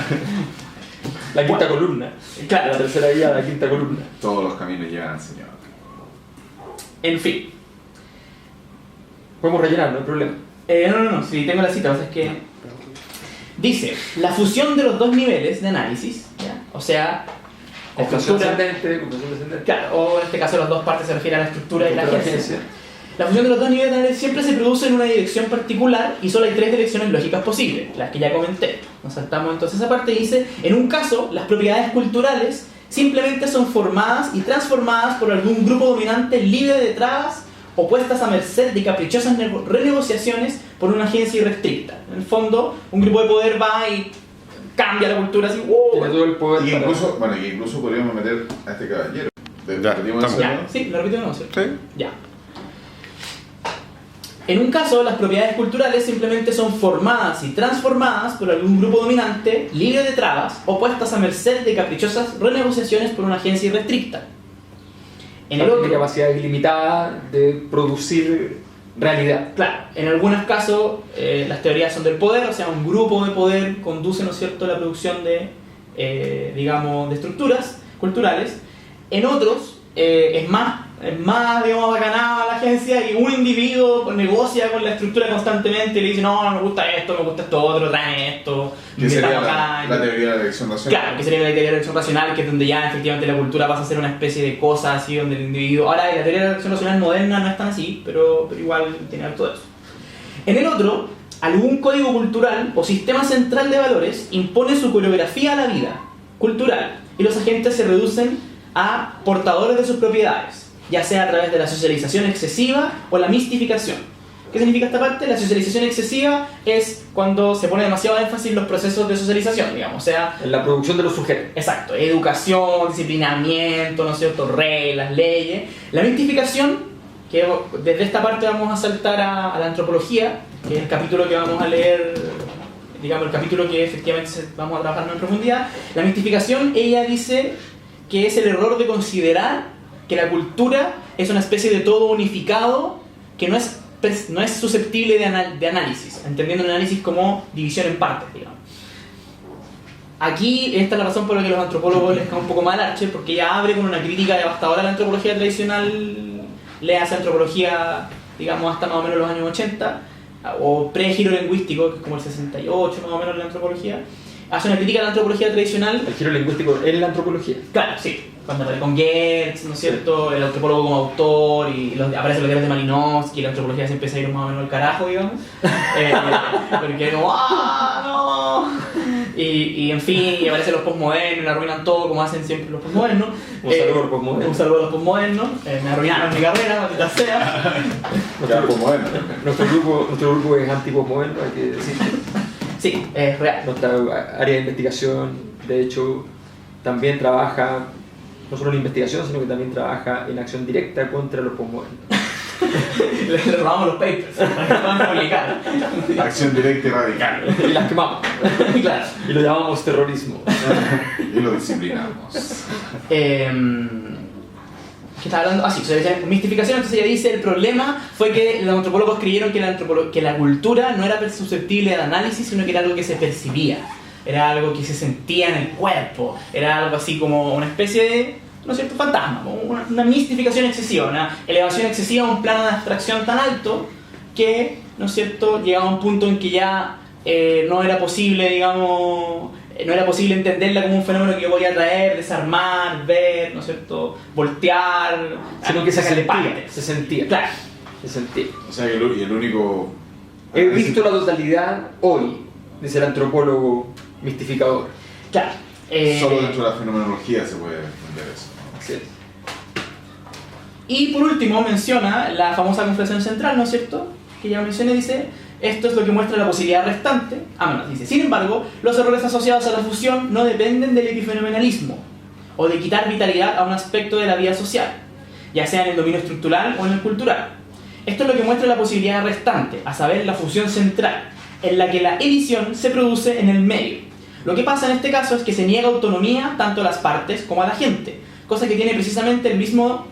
La quinta columna. Claro. La tercera vía, la quinta columna. Todos los caminos llegan al Señor. En fin. Podemos rellenar, no hay problema. No, si tengo la cita, o sea, es que... Dice, la fusión de los dos niveles de análisis, ¿ya? O sea, la Comprensión estructura... ascendente, comprensión descendente. Claro, o en este caso las dos partes se refieren a la estructura y la Estructura de agencia. La fusión de los dos niveles de análisis siempre se produce en una dirección particular y solo hay tres direcciones lógicas posibles, las que ya comenté. Nos saltamos entonces esa parte y dice, en un caso, las propiedades culturales simplemente son formadas y transformadas por algún grupo dominante libre de trabas o puestas a merced de caprichosas renegociaciones por una agencia irrestricta. En el fondo, un grupo de poder va y cambia la cultura así, Tiene todo el poder Y para- incluso, bueno, y incluso podríamos meter a este caballero. Ya, ¿Repetimos estamos. eso, Ya, no? sí, lo repito de nuevo, ¿cierto? Sí. Ya. En un caso, las propiedades culturales simplemente son formadas y transformadas por algún grupo dominante, libre de trabas, o puestas a merced de caprichosas renegociaciones por una agencia irrestricta. En el Tiene otro, capacidad ilimitada de producir realidad. claro, en algunos casos las teorías son del poder, o sea, un grupo de poder conduce, ¿no es cierto?, la producción de, digamos, de estructuras culturales. En otros, es más, digamos, bacanada la agencia y un individuo negocia con la estructura constantemente y le dice, no, me gusta esto otro, trae esto, Que sería metamos acá. la teoría de la elección nacional. Claro, que sería la teoría de la elección racional, que es donde ya efectivamente la cultura pasa a ser una especie de cosa así, donde el individuo... Ahora, la teoría de la elección racional moderna no es tan así, pero igual tiene algo de eso. En el otro, algún código cultural o sistema central de valores impone su coreografía a la vida cultural y los agentes se reducen a portadores de sus propiedades, ya sea a través de la socialización excesiva o la mistificación. ¿Qué significa esta parte? La socialización excesiva es cuando se pone demasiado énfasis en los procesos de socialización, digamos, o sea, En la producción de los sujetos. exacto, educación, disciplinamiento, ¿no es cierto?, reglas, leyes. La mistificación, que desde esta parte vamos a saltar a la antropología, que es el capítulo que vamos a leer, digamos, el capítulo que efectivamente vamos a trabajar más en profundidad. La mistificación, ella dice que es el error de considerar que la cultura es una especie de todo unificado que no es susceptible de análisis, entendiendo el análisis como división en partes, digamos. Aquí esta es la razón por la que los antropólogos les cae un poco mal arche, porque ella abre con una crítica devastadora a la antropología tradicional, le hace antropología, digamos, hasta más o menos los años 80, o pre-giro lingüístico, que es como el 68 más o menos la antropología. Hace una crítica a la antropología tradicional. El giro lingüístico en la antropología. Claro, sí. Cuando con Gertz, ¿no es cierto? El antropólogo como autor y aparecen los diarios de Malinowski y la antropología se empieza a ir más o menos al carajo, digamos. Porque como, ¡ah, no! Y en fin, y aparecen los postmodernos, y arruinan todo como hacen siempre los postmodernos. Un saludo a los postmodernos. Un saludo a los postmodernos. Me arruinaron mi carrera, maldita sea. Ya, como bueno. Nuestro grupo es antipostmoderno, hay que decir. Sí, es real. Nuestra área de investigación, de hecho, también trabaja no solo en investigación, sino que también trabaja en acción directa contra los postmodernos. Le robamos los papers para que puedan publicar. Acción directa y radical. Y las quemamos. Claro. Y lo llamamos terrorismo. Y lo disciplinamos. ¿Qué estaba hablando? Ah, sí, mistificación. Entonces ella dice, el problema fue que los antropólogos creyeron que la cultura no era susceptible de análisis, sino que era algo que se percibía. Era algo que se sentía en el cuerpo. Era algo así como una especie de, ¿no es cierto?, fantasma. Una mistificación excesiva, una elevación excesiva a un plano de abstracción tan alto que, ¿no es cierto?, llegaba a un punto en que ya no era posible, digamos... No era posible entenderla como un fenómeno que yo podía traer, desarmar, ver, ¿no es cierto?, voltear, Sino que se sacarle sentía. partes. Se sentía. Claro. Se sentía. O sea, que el único... He visto la totalidad hoy, dice el antropólogo mistificador. Claro. Solo dentro de la fenomenología se puede entender eso, ¿no? Así es. Y por último menciona la famosa confesión central, ¿no es cierto?, que ya mencioné, dice, esto es lo que muestra la posibilidad restante. Bueno, dice, sin embargo, los errores asociados a la fusión no dependen del epifenomenalismo. o de quitar vitalidad a un aspecto de la vida social, ya sea en el dominio estructural o en el cultural. Esto es lo que muestra la posibilidad restante, a saber, la fusión central, en la que la edición se produce en el medio. Lo que pasa en este caso es que se niega autonomía tanto a las partes como a la gente, cosa que tiene precisamente el mismo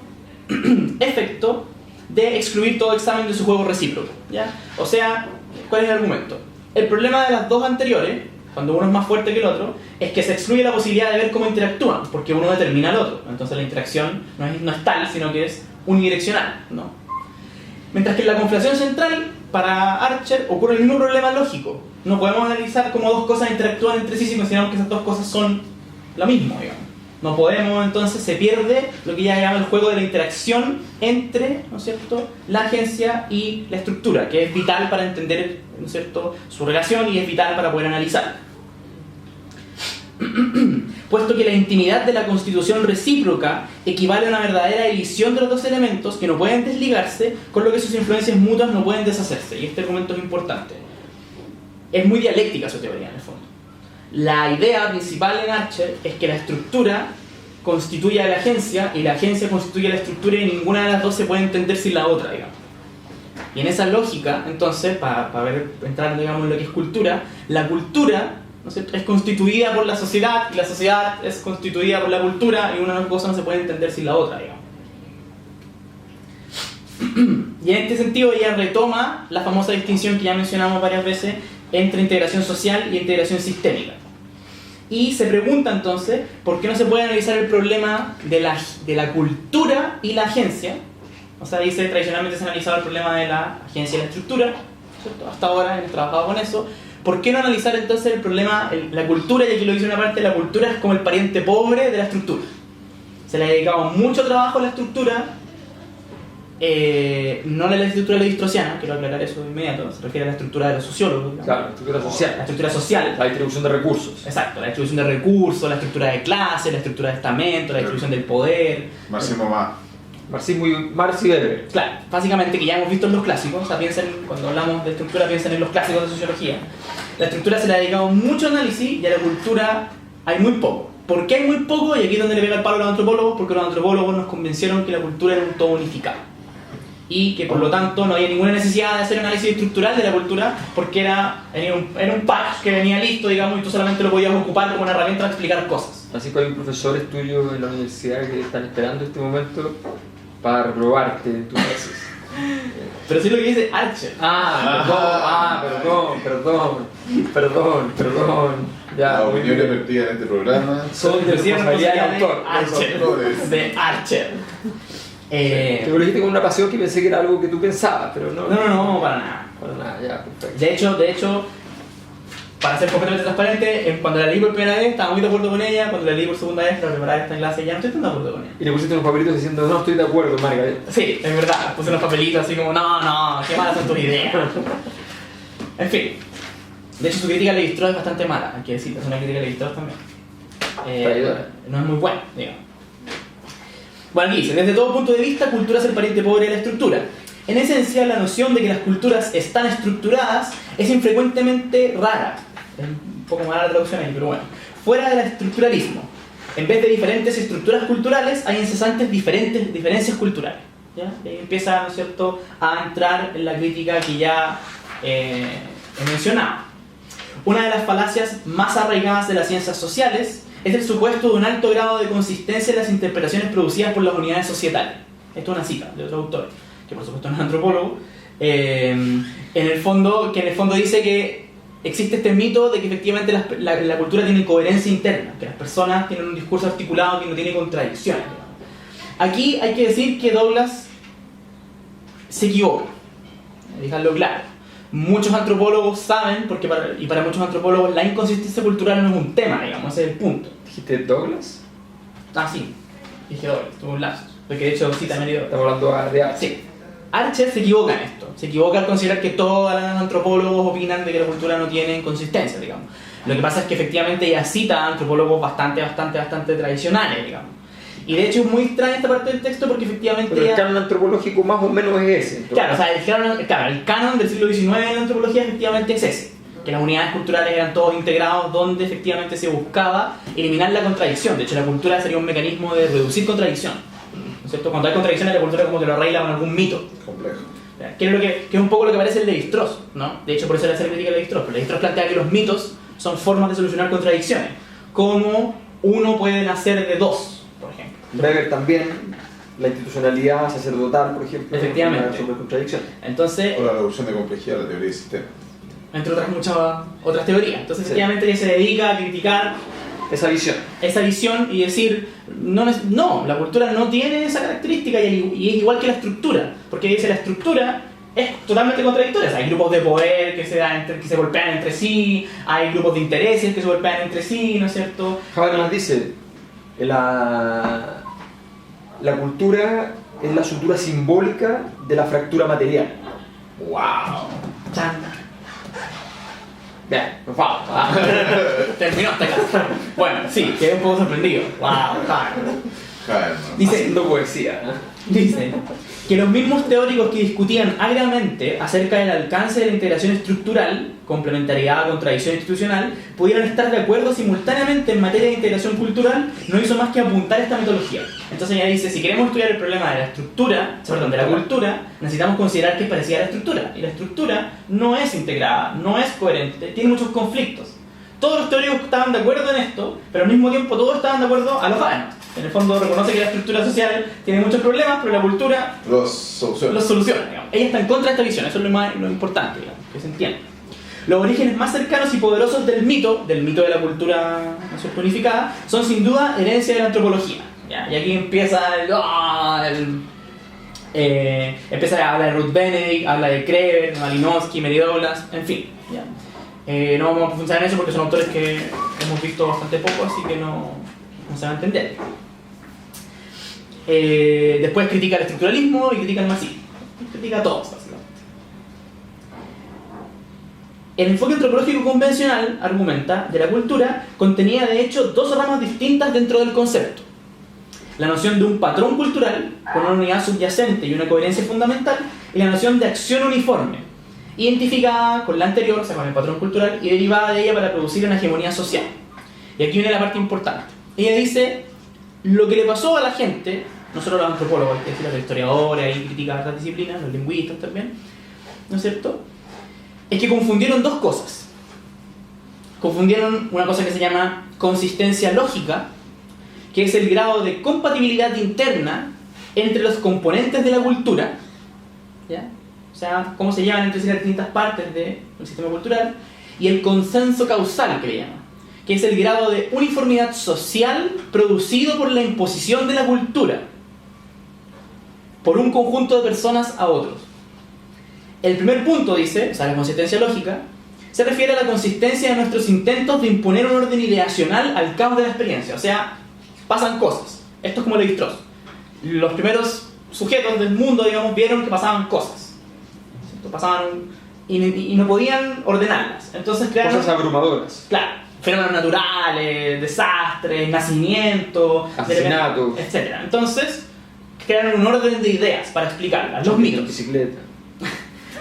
efecto de excluir todo examen de su juego recíproco, ¿ya? O sea, ¿cuál es el argumento? El problema de las dos anteriores, cuando uno es más fuerte que el otro, es que se excluye la posibilidad de ver cómo interactúan, porque uno determina al otro. Entonces la interacción no es tal, sino que es unidireccional, ¿no? Mientras que en la conflación central, para Archer, ocurre el mismo problema lógico. No podemos analizar cómo dos cosas interactúan entre sí si consideramos que esas dos cosas son lo mismo, digamos. No podemos, entonces se pierde lo que ya llama el juego de la interacción entre, ¿no es cierto?, la agencia y la estructura, que es vital para entender, ¿no es cierto?, su relación y es vital para poder analizar. Puesto que la intimidad de la constitución recíproca equivale a una verdadera edición de los dos elementos que no pueden desligarse, con lo que sus influencias mutuas no pueden deshacerse. Y este argumento es importante. Es muy dialéctica su teoría, en el fondo. La idea principal en Archer es que la estructura constituye a la agencia y la agencia constituye a la estructura y ninguna de las dos se puede entender sin la otra, digamos. Y en esa lógica, entonces, para entrar, digamos, en lo que es cultura, la cultura, ¿no es cierto?, es constituida por la sociedad y la sociedad es constituida por la cultura y una de las cosas no se puede entender sin la otra, digamos. Y en este sentido ella retoma la famosa distinción que ya mencionamos varias veces entre integración social y integración sistémica. Y se pregunta entonces, ¿por qué no se puede analizar el problema de la cultura y la agencia? O sea, dice, tradicionalmente se ha analizado el problema de la agencia y la estructura, ¿cierto? Hasta ahora hemos trabajado con eso. ¿Por qué no analizar entonces el problema, la cultura? Y aquí lo dice una parte, la cultura es como el pariente pobre de la estructura. Se le ha dedicado mucho trabajo a la estructura, no a la estructura levi-straussiana, quiero aclarar eso de inmediato, se refiere a la estructura de los sociólogos, digamos. Claro, la estructura social. La estructura social. La distribución de recursos. Exacto, la distribución de recursos, la estructura de clase, la estructura de estamento, la distribución del poder. Máximo más. Marx y Weber. Claro, básicamente que ya hemos visto en los clásicos, o sea, piensen, cuando hablamos de estructura, piensen en los clásicos de sociología. La estructura se le ha dedicado mucho análisis y a la cultura hay muy poco. ¿Por qué hay muy poco? Y aquí es donde le pega el palo a los antropólogos, porque los antropólogos nos convencieron que la cultura era un todo unificado. Y que por lo tanto no había ninguna necesidad de hacer análisis estructural de la cultura, porque era un pack que venía listo, digamos, y tú solamente lo podías ocupar como una herramienta para explicar cosas. Así que hay un profesor tuyo en la universidad que están esperando este momento para reprobarte en tu tesis. Pero sí lo que dice Archer. Perdón. Ya, Las opiniones vertidas en este programa son de responsabilidad del autor. De Archer. Te lo dijiste con una pasión que pensé que era algo que tú pensabas, pero no. No, para nada. Para nada, ya, perfecto. De hecho, para ser completamente transparente, cuando la leí por primera vez estaba muy de acuerdo con ella, cuando la leí por segunda vez, para preparar esta clase, ya no estoy tan de acuerdo con ella. Y le pusiste unos papelitos diciendo, no estoy de acuerdo, Margaret. Sí, es verdad, puse unos papelitos así como, no, qué malas son tus ideas. En fin, de hecho su crítica a Levi-Strauss es bastante mala, hay que decirlo, es una crítica a Levi-Strauss también. No es muy buena, digamos. Bueno, aquí dice, desde todo punto de vista, cultura es el pariente pobre de la estructura. En esencia, la noción de que las culturas están estructuradas es infrecuentemente rara. Es un poco mala la traducción ahí, pero bueno. Fuera del estructuralismo, en vez de diferentes estructuras culturales, hay incesantes diferencias culturales. ¿Ya? Y ahí empieza, ¿no es cierto?, a entrar en la crítica que ya he mencionado. Una de las falacias más arraigadas de las ciencias sociales es el supuesto de un alto grado de consistencia en las interpretaciones producidas por las unidades societales. Esto es una cita de otro autor, que por supuesto no es antropólogo, en el fondo dice que existe este mito de que efectivamente la cultura tiene coherencia interna, que las personas tienen un discurso articulado que no tiene contradicciones. Aquí hay que decir que Douglas se equivoca, dejarlo claro. Muchos antropólogos saben, y para muchos antropólogos la inconsistencia cultural no es un tema, digamos, ese es el punto. ¿Dijiste Douglas? Ah, sí, dije Douglas, tuvo un lapsus, porque de hecho sí también digo. Estamos hablando de Archer. Sí. Archer se equivoca en esto, se equivoca al considerar que todos los antropólogos opinan de que la cultura no tiene inconsistencia, digamos. Lo que pasa es que efectivamente ella cita a antropólogos bastante tradicionales, digamos. Y de hecho es muy extraña esta parte del texto porque efectivamente... Pero el canon antropológico más o menos es ese. Claro, o sea, el canon del siglo XIX en la antropología efectivamente es ese. que las unidades culturales eran todos integrados, donde efectivamente se buscaba eliminar la contradicción. De hecho, la cultura sería un mecanismo de reducir contradicción, ¿no es cierto? Cuando hay contradicciones, la cultura como que lo arregla con algún mito. Complejo. Que es un poco lo que parece el Levi-Strauss, ¿no? De hecho, por eso le hace la crítica a Levi-Strauss. Pero Levi-Strauss plantea que los mitos son formas de solucionar contradicciones, como uno puede nacer de dos, por ejemplo. Weber también, la institucionalidad sacerdotal, por ejemplo, Efectivamente. sobre contradicciones. Entonces, O la reducción de complejidad, la teoría del sistema. entre otras muchas otras teorías. Entonces, Sí. efectivamente, ella se dedica a criticar Esa visión. esa visión y decir, no, la cultura no tiene esa característica y es igual que la estructura, porque dice la estructura es totalmente contradictoria. O sea, hay grupos de poder que se golpean entre sí, hay grupos de intereses que se golpean entre sí, ¿no es cierto? Habermas dice, la cultura es la sutura simbólica de la fractura material. ¡Wow! Chan. Bien, nos vamos. Terminó hasta acá. Bueno, sí, quedé un poco sorprendido. ¡Wow! Jaime. Dice, Haciendo poesía. Dice que los mismos teóricos que discutían agriamente acerca del alcance de la integración estructural, complementariedad, contradicción institucional, pudieran estar de acuerdo simultáneamente en materia de integración cultural, no hizo más que apuntar esta metodología. Entonces ella dice, si queremos estudiar el problema de la estructura, perdón, de la cultura, necesitamos considerar que es parecida a la estructura. Y la estructura no es integrada, no es coherente, tiene muchos conflictos. Todos los teóricos estaban de acuerdo en esto, pero al mismo tiempo todos estaban de acuerdo a los daños. En el fondo reconoce que la estructura social tiene muchos problemas, pero la cultura Los soluciones. los soluciona, digamos. Ella está en contra de esta visión, eso es lo importante, digamos, que se entiende. Los orígenes más cercanos y poderosos del mito de la cultura, ¿no es cierto?, unificada, son sin duda herencia de la antropología. ¿Ya? Y aquí empieza empieza a hablar de Ruth Benedict, habla de Kreber, Malinowski, Mary Douglas, en fin. ¿Ya? No vamos a profundizar en eso porque son autores que hemos visto bastante poco, así que no se va a entender. Después critica el estructuralismo y critica el marxismo. Critica a todos, básicamente. El enfoque antropológico convencional, argumenta, de la cultura contenía de hecho dos ramas distintas dentro del concepto. La noción de un patrón cultural, con una unidad subyacente y una coherencia fundamental, y la noción de acción uniforme, identificada con la anterior, o sea, con el patrón cultural, y derivada de ella para producir una hegemonía social. Y aquí viene la parte importante. Ella dice, lo que le pasó a la gente, no solo a los antropólogos, hay que decir a los historiadores, y critica otras disciplinas, los lingüistas también, ¿no es cierto?, es que confundieron dos cosas. Confundieron una cosa que se llama consistencia lógica, que es el grado de compatibilidad interna entre los componentes de la cultura, ¿ya? O sea, cómo se llevan entre sí las distintas partes del sistema cultural, y el consenso causal, que le llaman, que es el grado de uniformidad social producido por la imposición de la cultura por un conjunto de personas a otros. El primer punto, dice, o sea, la consistencia lógica, se refiere a la consistencia de nuestros intentos de imponer un orden ideacional al caos de la experiencia. O sea, pasan cosas. Esto es como Levi-Strauss. Los primeros sujetos del mundo, digamos, vieron que pasaban cosas. ¿Cierto? Pasaban y no podían ordenarlas. Entonces crearon... Cosas abrumadoras. Claro. Fenómenos naturales, desastres, nacimientos, asesinatos, etc. Entonces, crearon un orden de ideas para explicarlas. Los mitos. Bicicleta.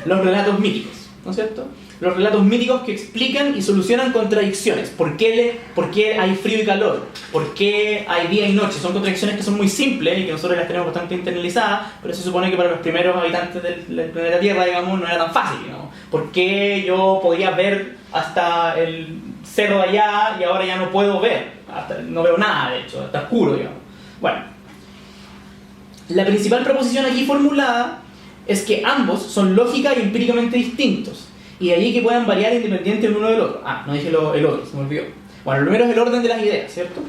Los relatos míticos, ¿no es cierto? Los relatos míticos que explican y solucionan contradicciones. ¿Por qué hay frío y calor? ¿Por qué hay día y noche? Son contradicciones que son muy simples y que nosotros las tenemos bastante internalizadas, pero se supone que para los primeros habitantes del planeta Tierra, digamos, no era tan fácil, digamos. ¿Por qué yo podía ver hasta el cerro de allá y ahora ya no puedo ver? No veo nada, de hecho, está oscuro, digamos. Bueno, la principal proposición aquí formulada es que ambos son lógica y empíricamente distintos, y de allí que puedan variar independiente el uno del otro. No dije el otro, se me olvidó. Bueno, lo primero es el orden de las ideas, ¿cierto?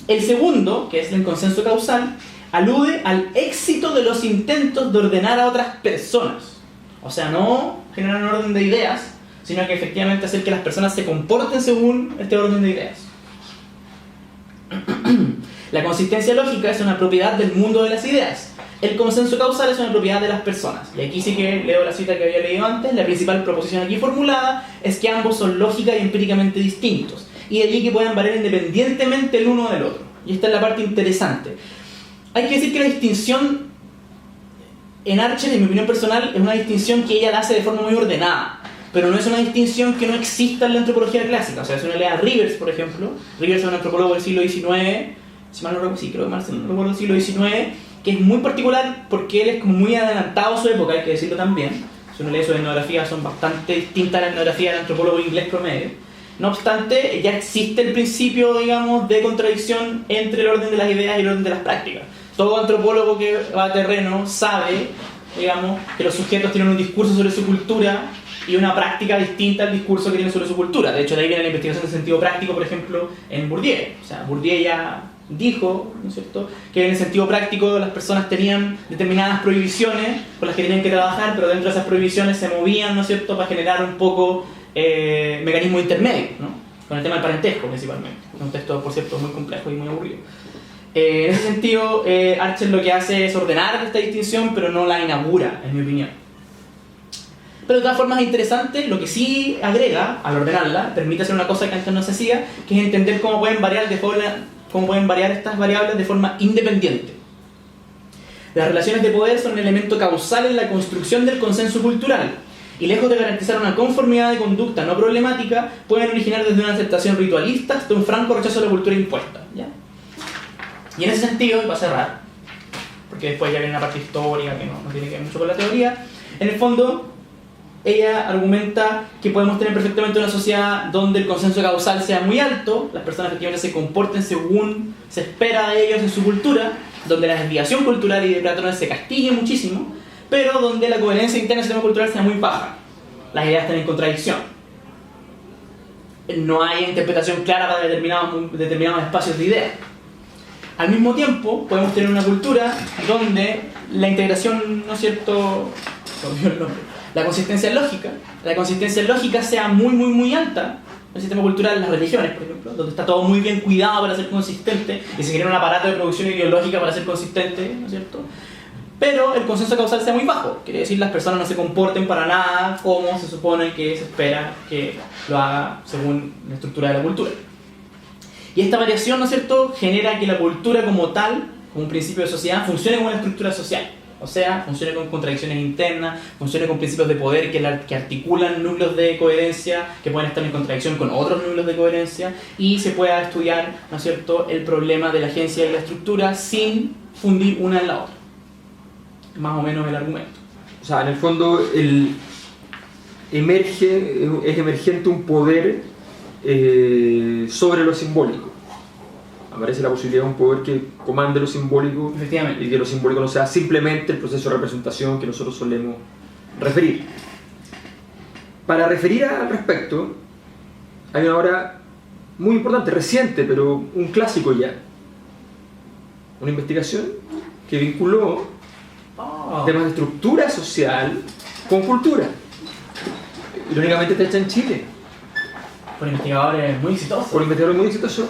El segundo, que es el consenso causal, alude al éxito de los intentos de ordenar a otras personas. O sea, no generar un orden de ideas, sino que efectivamente hacer que las personas se comporten según este orden de ideas. La consistencia lógica es una propiedad del mundo de las ideas. El consenso causal es una propiedad de las personas. Y aquí sí que leo la cita que había leído antes. La principal proposición aquí formulada es que ambos son lógica y empíricamente distintos, y de allí que puedan variar independientemente el uno del otro. Y esta es la parte interesante. Hay que decir que la distinción en Archer, en mi opinión personal, es una distinción que ella la hace de forma muy ordenada. pero no es una distinción que no exista en la antropología clásica. O sea, si uno lee a Rivers, por ejemplo, Rivers es un antropólogo del siglo XIX, si mal no recuerdo, sí, creo que más no recuerdo, del siglo XIX, que es muy particular porque él es como muy adelantado a su época, hay que decirlo también. Si uno lee sus etnografías, son bastante distintas a la etnografía del antropólogo inglés promedio. No obstante, ya existe el principio, digamos, de contradicción entre el orden de las ideas y el orden de las prácticas. Todo antropólogo que va a terreno sabe, digamos, que los sujetos tienen un discurso sobre su cultura y una práctica distinta al discurso que tienen sobre su cultura. De hecho, de ahí viene la investigación de sentido práctico, por ejemplo, en Bourdieu. O sea, Bourdieu ya dijo, ¿no es cierto?, que en el sentido práctico las personas tenían determinadas prohibiciones con las que tenían que trabajar, pero dentro de esas prohibiciones se movían, ¿no es cierto?, para generar un poco mecanismos intermedios, ¿no?, con el tema del parentesco principalmente. Un texto, por cierto, muy complejo y muy aburrido. En ese sentido, Archer lo que hace es ordenar esta distinción, pero no la inaugura, en mi opinión. Pero de todas formas es interesante, lo que sí agrega, al ordenarla, permite hacer una cosa que antes no se hacía, que es entender cómo pueden variar estas variables de forma independiente. Las relaciones de poder son un elemento causal en la construcción del consenso cultural, y lejos de garantizar una conformidad de conducta no problemática, pueden originar desde una aceptación ritualista hasta un franco rechazo a la cultura impuesta, ¿ya? Y en ese sentido, y para cerrar, porque después ya viene una parte histórica que no tiene que ver mucho con la teoría, en el fondo ella argumenta que podemos tener perfectamente una sociedad donde el consenso causal sea muy alto, las personas efectivamente se comporten según se espera de ellos en su cultura, donde la desviación cultural y de patrones se castigue muchísimo, pero donde la coherencia interna del sistema cultural sea muy baja. Las ideas están en contradicción. No hay interpretación clara para determinados espacios de ideas. Al mismo tiempo, podemos tener una cultura donde la integración, ¿no es cierto?, la consistencia lógica sea muy alta. El sistema cultural, las religiones, por ejemplo, donde está todo muy bien cuidado para ser consistente y se genera un aparato de producción ideológica para ser consistente, ¿no es cierto?, pero el consenso causal sea muy bajo. Quiere decir, las personas no se comporten para nada como se supone que se espera que lo haga según la estructura de la cultura. Y esta variación, ¿no es cierto?, genera que la cultura como tal, como un principio de sociedad, funcione como una estructura social. O sea, funcione con contradicciones internas, funcione con principios de poder que articulan núcleos de coherencia que pueden estar en contradicción con otros núcleos de coherencia, y se pueda estudiar, ¿no es cierto?, el problema de la agencia y la estructura sin fundir una en la otra. Más o menos el argumento. O sea, en el fondo es emergente un poder sobre lo simbólico. Aparece la posibilidad de un poder que comande lo simbólico y que lo simbólico no sea simplemente el proceso de representación que nosotros solemos referir. Para referir al respecto, hay una obra muy importante, reciente, pero un clásico ya. Una investigación que vinculó temas de estructura social con cultura. Irónicamente está hecha en Chile. Por investigadores muy exitosos.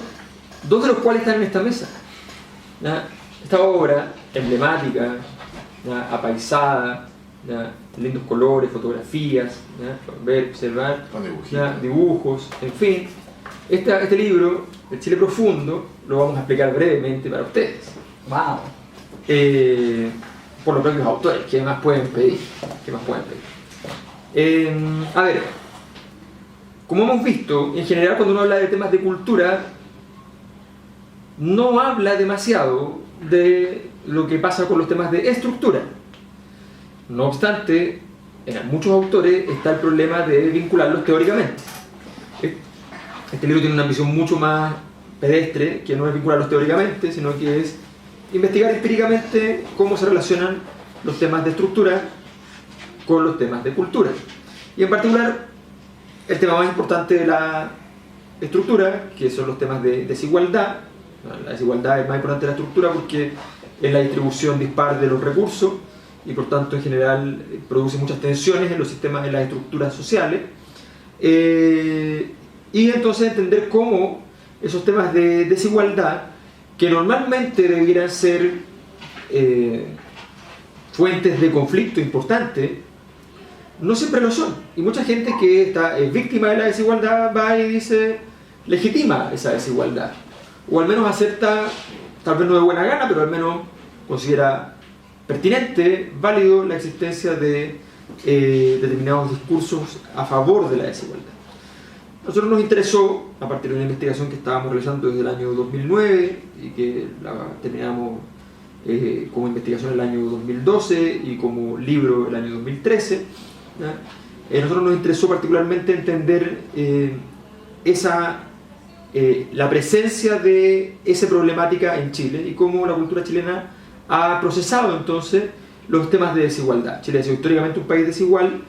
Dos de los cuales están en esta mesa. ¿Ya? Esta obra emblemática, ¿ya?, apaisada, ¿ya?, lindos colores, fotografías, ¿ya?, ver, observar, ¿ya?, dibujos, en fin. Este libro, El Chile Profundo, lo vamos a explicar brevemente para ustedes. ¡Wow! Por los propios autores, ¿qué más pueden pedir? A ver, como hemos visto, en general cuando uno habla de temas de cultura, no habla demasiado de lo que pasa con los temas de estructura. No obstante, en muchos autores está el problema de vincularlos teóricamente. Este libro tiene una ambición mucho más pedestre, que no es vincularlos teóricamente, sino que es investigar empíricamente cómo se relacionan los temas de estructura con los temas de cultura. Y en particular, el tema más importante de la estructura, que son los temas de desigualdad. La desigualdad es más importante de la estructura porque es la distribución dispar de los recursos y por tanto en general produce muchas tensiones en los sistemas, en las estructuras sociales. Y entonces entender cómo esos temas de desigualdad, que normalmente debieran ser fuentes de conflicto importantes, no siempre lo son. Y mucha gente que es víctima de la desigualdad va y dice, legitima esa desigualdad. O al menos acepta, tal vez no de buena gana, pero al menos considera pertinente, válido la existencia de determinados discursos a favor de la desigualdad. A nosotros nos interesó, a partir de una investigación que estábamos realizando desde el año 2009 y que la terminamos como investigación el año 2012 y como libro el año 2013, a nosotros nos interesó particularmente entender la presencia de esa problemática en Chile y cómo la cultura chilena ha procesado entonces los temas de desigualdad. Chile ha sido históricamente un país desigual,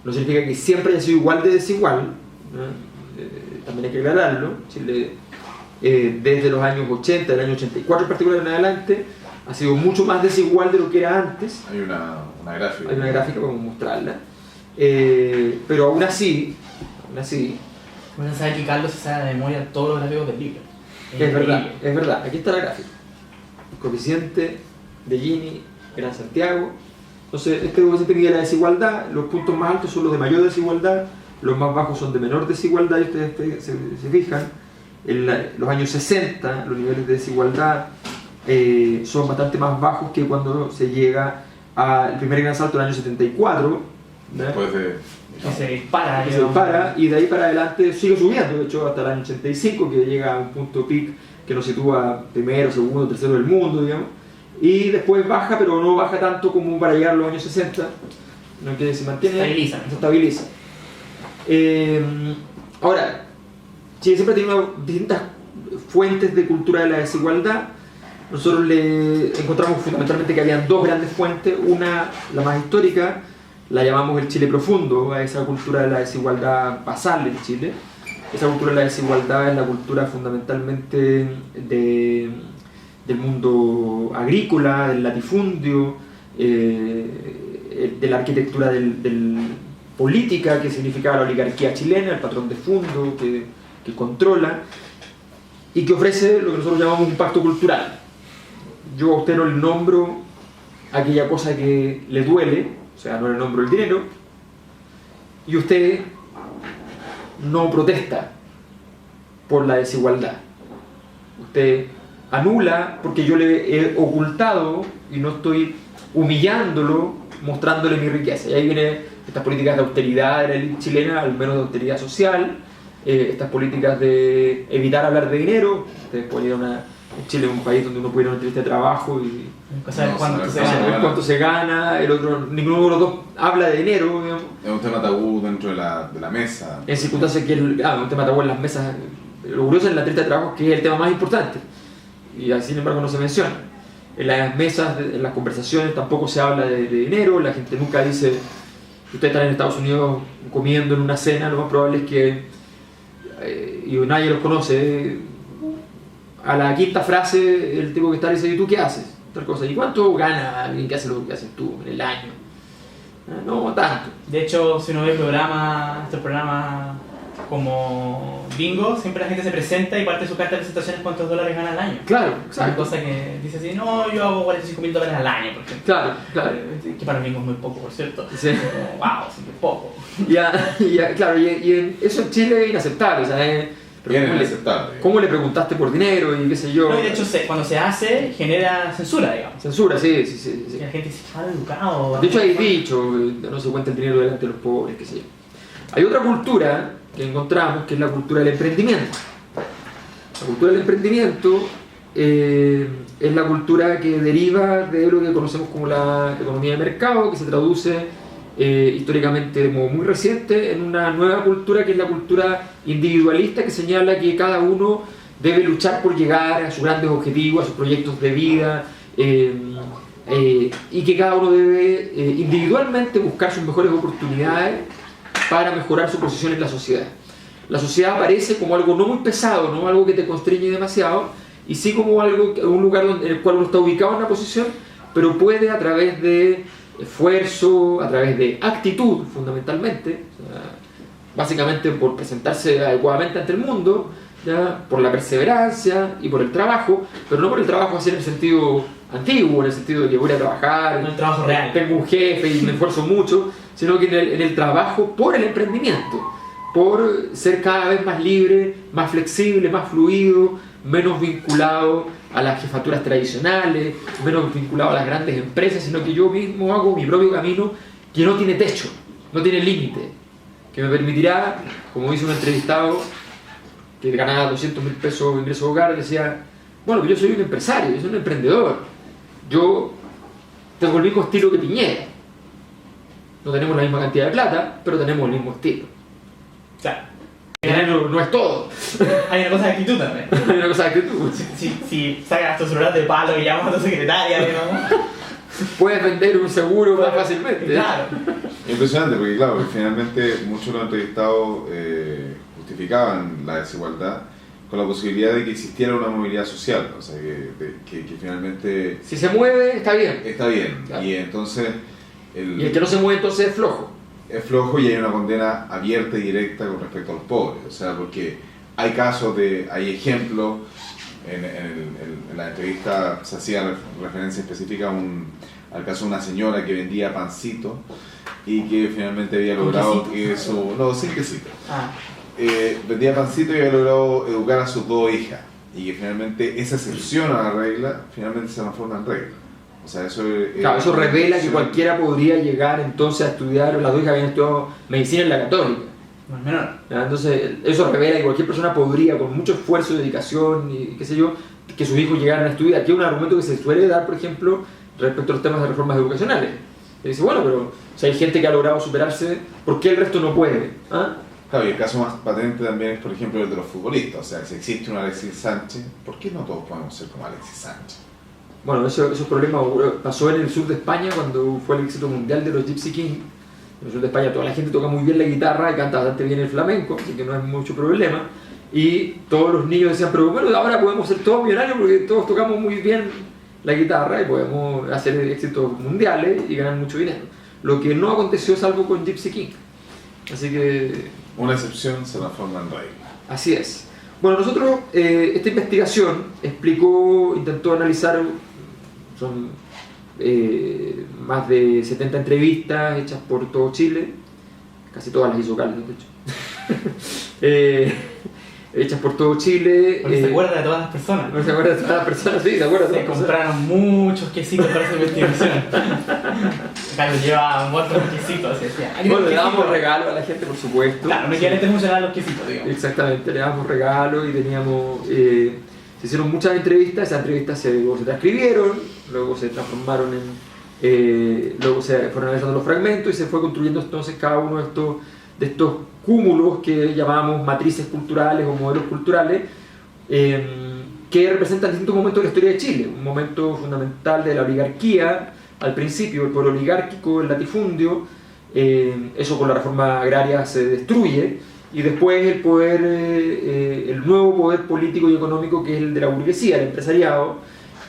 no significa que siempre haya sido igual de desigual, también hay que aclararlo. Chile desde los años 80, del año 84 en particular en adelante, ha sido mucho más desigual de lo que era antes. Hay una gráfica. Hay una gráfica, vamos a mostrarla. Pero aún así, Bueno, saber que Carlos se sabe de memoria todos los gráficos del libro. es verdad, aquí está la gráfica. El coeficiente de Gini, Gran Santiago. Entonces, este coeficiente mide la desigualdad, los puntos más altos son los de mayor desigualdad, los más bajos son de menor desigualdad, y ustedes se fijan, en los años 60 los niveles de desigualdad son bastante más bajos que cuando se llega al primer gran salto del año 74. Después de... Que se dispara. Y de ahí para adelante sigue subiendo, de hecho hasta el año 85, que llega a un punto peak que nos sitúa primero, segundo, tercero del mundo, digamos, y después baja, pero no baja tanto como para llegar a los años 60, no, que se mantiene, se estabiliza. Ahora, Chile siempre ha tenido distintas fuentes de cultura de la desigualdad. Nosotros le encontramos fundamentalmente que habían dos grandes fuentes, una, la más histórica, la llamamos el Chile profundo, a esa cultura de la desigualdad basal en Chile. Esa cultura de la desigualdad es la cultura fundamentalmente del mundo agrícola, del latifundio, de la arquitectura política, que significaba la oligarquía chilena, el patrón de fondo que controla y que ofrece lo que nosotros llamamos un pacto cultural. Yo a usted no le nombro aquella cosa que le duele, o sea, no le nombro el dinero, y usted no protesta por la desigualdad. Usted anula porque yo le he ocultado y no estoy humillándolo, mostrándole mi riqueza. Y ahí vienen estas políticas de austeridad de la élite chilena, al menos de austeridad social, estas políticas de evitar hablar de dinero. Ustedes pueden ir en Chile es un país donde uno puede ir a una entrevista de trabajo y saber cuánto se gana, el otro, ninguno de los dos habla de dinero, digamos. Es un tema tabú dentro de la mesa. En circunstancias que es un tema tabú en las mesas. Lo curioso en la entrevista de trabajo es que es el tema más importante y sin embargo no se menciona. En las mesas, en las conversaciones tampoco se habla de dinero, la gente nunca dice, ustedes están en Estados Unidos comiendo en una cena, lo más probable es que, y nadie los conoce, a la quinta frase el tipo que está dice, ¿y tú qué haces? Tal cosa. ¿Y cuánto gana alguien que hace lo que haces tú en el año? No tanto. De hecho, si uno ve estos programas como Bingo, siempre la gente se presenta y parte de su carta de presentación es cuántos dólares gana al año. Claro, exacto. Una cosa que dice así, no, yo hago $45,000 al año, por ejemplo. Claro. Que para Bingo es muy poco, por cierto. Sí. Wow, siempre es poco. Claro, y eso en Chile es inaceptable, o sea, ¿cómo le preguntaste por dinero y qué sé yo? No, y de hecho, cuando se hace, genera censura, digamos. Censura, sí. Y la gente dice, mal educado. De hecho, hay dicho, no se cuenta el dinero delante de los pobres, qué sé yo. Hay otra cultura que encontramos, que es la cultura del emprendimiento. La cultura del emprendimiento es la cultura que deriva de lo que conocemos como la economía de mercado, que se traduce históricamente como muy reciente en una nueva cultura que es la cultura individualista, que señala que cada uno debe luchar por llegar a sus grandes objetivos, a sus proyectos de vida, y que cada uno debe individualmente buscar sus mejores oportunidades para mejorar su posición en la sociedad. La sociedad aparece como algo no muy pesado, no algo que te constriñe demasiado, y sí como un lugar en el cual uno está ubicado en una posición, pero puede a través de esfuerzo, a través de actitud fundamentalmente, o sea, básicamente por presentarse adecuadamente ante el mundo, ¿ya? Por la perseverancia y por el trabajo, pero no por el trabajo así en el sentido antiguo, en el sentido de que voy a trabajar, no el trabajo real, tengo un jefe y me esfuerzo mucho, sino que en el trabajo por el emprendimiento, por ser cada vez más libre, más flexible, más fluido, menos vinculado a las jefaturas tradicionales, menos vinculado a las grandes empresas, sino que yo mismo hago mi propio camino que no tiene techo, no tiene límite, que me permitirá, como dice un entrevistado que ganaba 200.000 pesos de ingreso hogar, decía, bueno, yo soy un empresario, yo soy un emprendedor, yo tengo el mismo estilo que Piñera, no tenemos la misma cantidad de plata, pero tenemos el mismo estilo. O sea, No es todo. hay una cosa de actitud también. Hay una cosa de actitud. Si sacas tu celular de palo y llamas a tu secretaria, digamos. Puedes vender un seguro más fácilmente. Claro. Impresionante, porque claro, que finalmente muchos de los entrevistados justificaban la desigualdad con la posibilidad de que existiera una movilidad social, o sea, que finalmente Si se mueve, está bien. está bien, Claro. y entonces Y el que no se mueve, entonces es flojo. es flojo y hay una condena abierta y directa con respecto a los pobres, o sea, porque hay casos hay ejemplos, en la entrevista se hacía referencia específica al caso de una señora que vendía pancito y que finalmente había logrado que sin quesito. Vendía pancito y había logrado educar a sus 2 hijas y que finalmente esa excepción a la regla finalmente se transforma en regla. O sea, eso Claro, eso revela que cualquiera podría llegar entonces a estudiar, las 2 hijas habían estudiado medicina en la Católica. No es menor. Entonces, eso revela que cualquier persona podría, con mucho esfuerzo y dedicación y qué sé yo, que sus hijos llegaran a estudiar, que es un argumento que se suele dar, por ejemplo, respecto a los temas de reformas educacionales. Se dice, bueno, pero si hay gente que ha logrado superarse, ¿por qué el resto no puede? ¿Ah? Claro, y el caso más patente también es, por ejemplo, el de los futbolistas. O sea, si existe un Alexis Sánchez, ¿por qué no todos podemos ser como Alexis Sánchez? Bueno, esos problemas pasó en el sur de España cuando fue el éxito mundial de los Gypsy Kings. En el sur de España toda la gente toca muy bien la guitarra y canta bastante bien el flamenco, así que no hay mucho problema. Y todos los niños decían, pero bueno, ahora podemos ser todos millonarios porque todos tocamos muy bien la guitarra y podemos hacer éxitos mundiales y ganar mucho dinero. Lo que no aconteció salvo con Gypsy King. Así que... Una excepción se transforma en regla. Así es. Bueno, nosotros, esta investigación intentó analizar, son más de 70 entrevistas hechas por todo Chile, casi todas las hizo Carlos, de hecho. Hechas por todo Chile. Porque se acuerda de todas las personas. No se acuerda de todas las personas, sí, se acuerda de Se todas las personas. compraron muchos quesitos para esa investigación. Carlos lleva muertos quesitos, así decía. Bueno, le damos regalo a la gente, por supuesto. Claro, no quieren funcionar los quesitos, digamos. Exactamente, le damos regalo y teníamos... se hicieron muchas entrevistas, esas entrevistas luego se transcribieron, luego se transformaron luego se fueron analizando los fragmentos y se fue construyendo entonces cada uno de estos cúmulos que llamamos matrices culturales o modelos culturales que representan distintos momentos de la historia de Chile. Un momento fundamental de la oligarquía, al principio el poder oligárquico, el latifundio, eso con la reforma agraria se destruye, y después el poder, el nuevo poder político y económico que es el de la burguesía, el empresariado,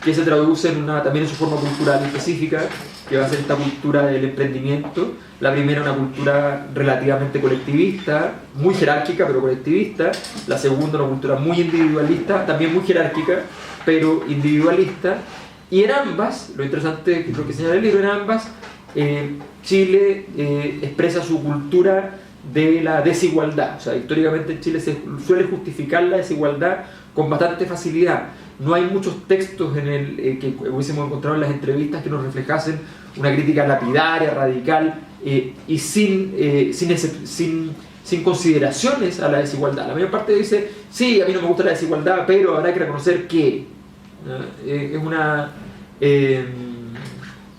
que se traduce también en su forma cultural específica, que va a ser esta cultura del emprendimiento. La primera, una cultura relativamente colectivista, muy jerárquica pero colectivista. La segunda, una cultura muy individualista, también muy jerárquica pero individualista. Y en ambas, lo interesante, lo que señala el libro, en ambas, Chile expresa su cultura de la desigualdad. O sea, históricamente en Chile se suele justificar la desigualdad con bastante facilidad. No hay muchos textos que hubiésemos encontrado en las entrevistas que nos reflejasen una crítica lapidaria, radical y sin consideraciones a la desigualdad. La mayor parte dice, sí, a mí no me gusta la desigualdad, pero habrá que reconocer que es una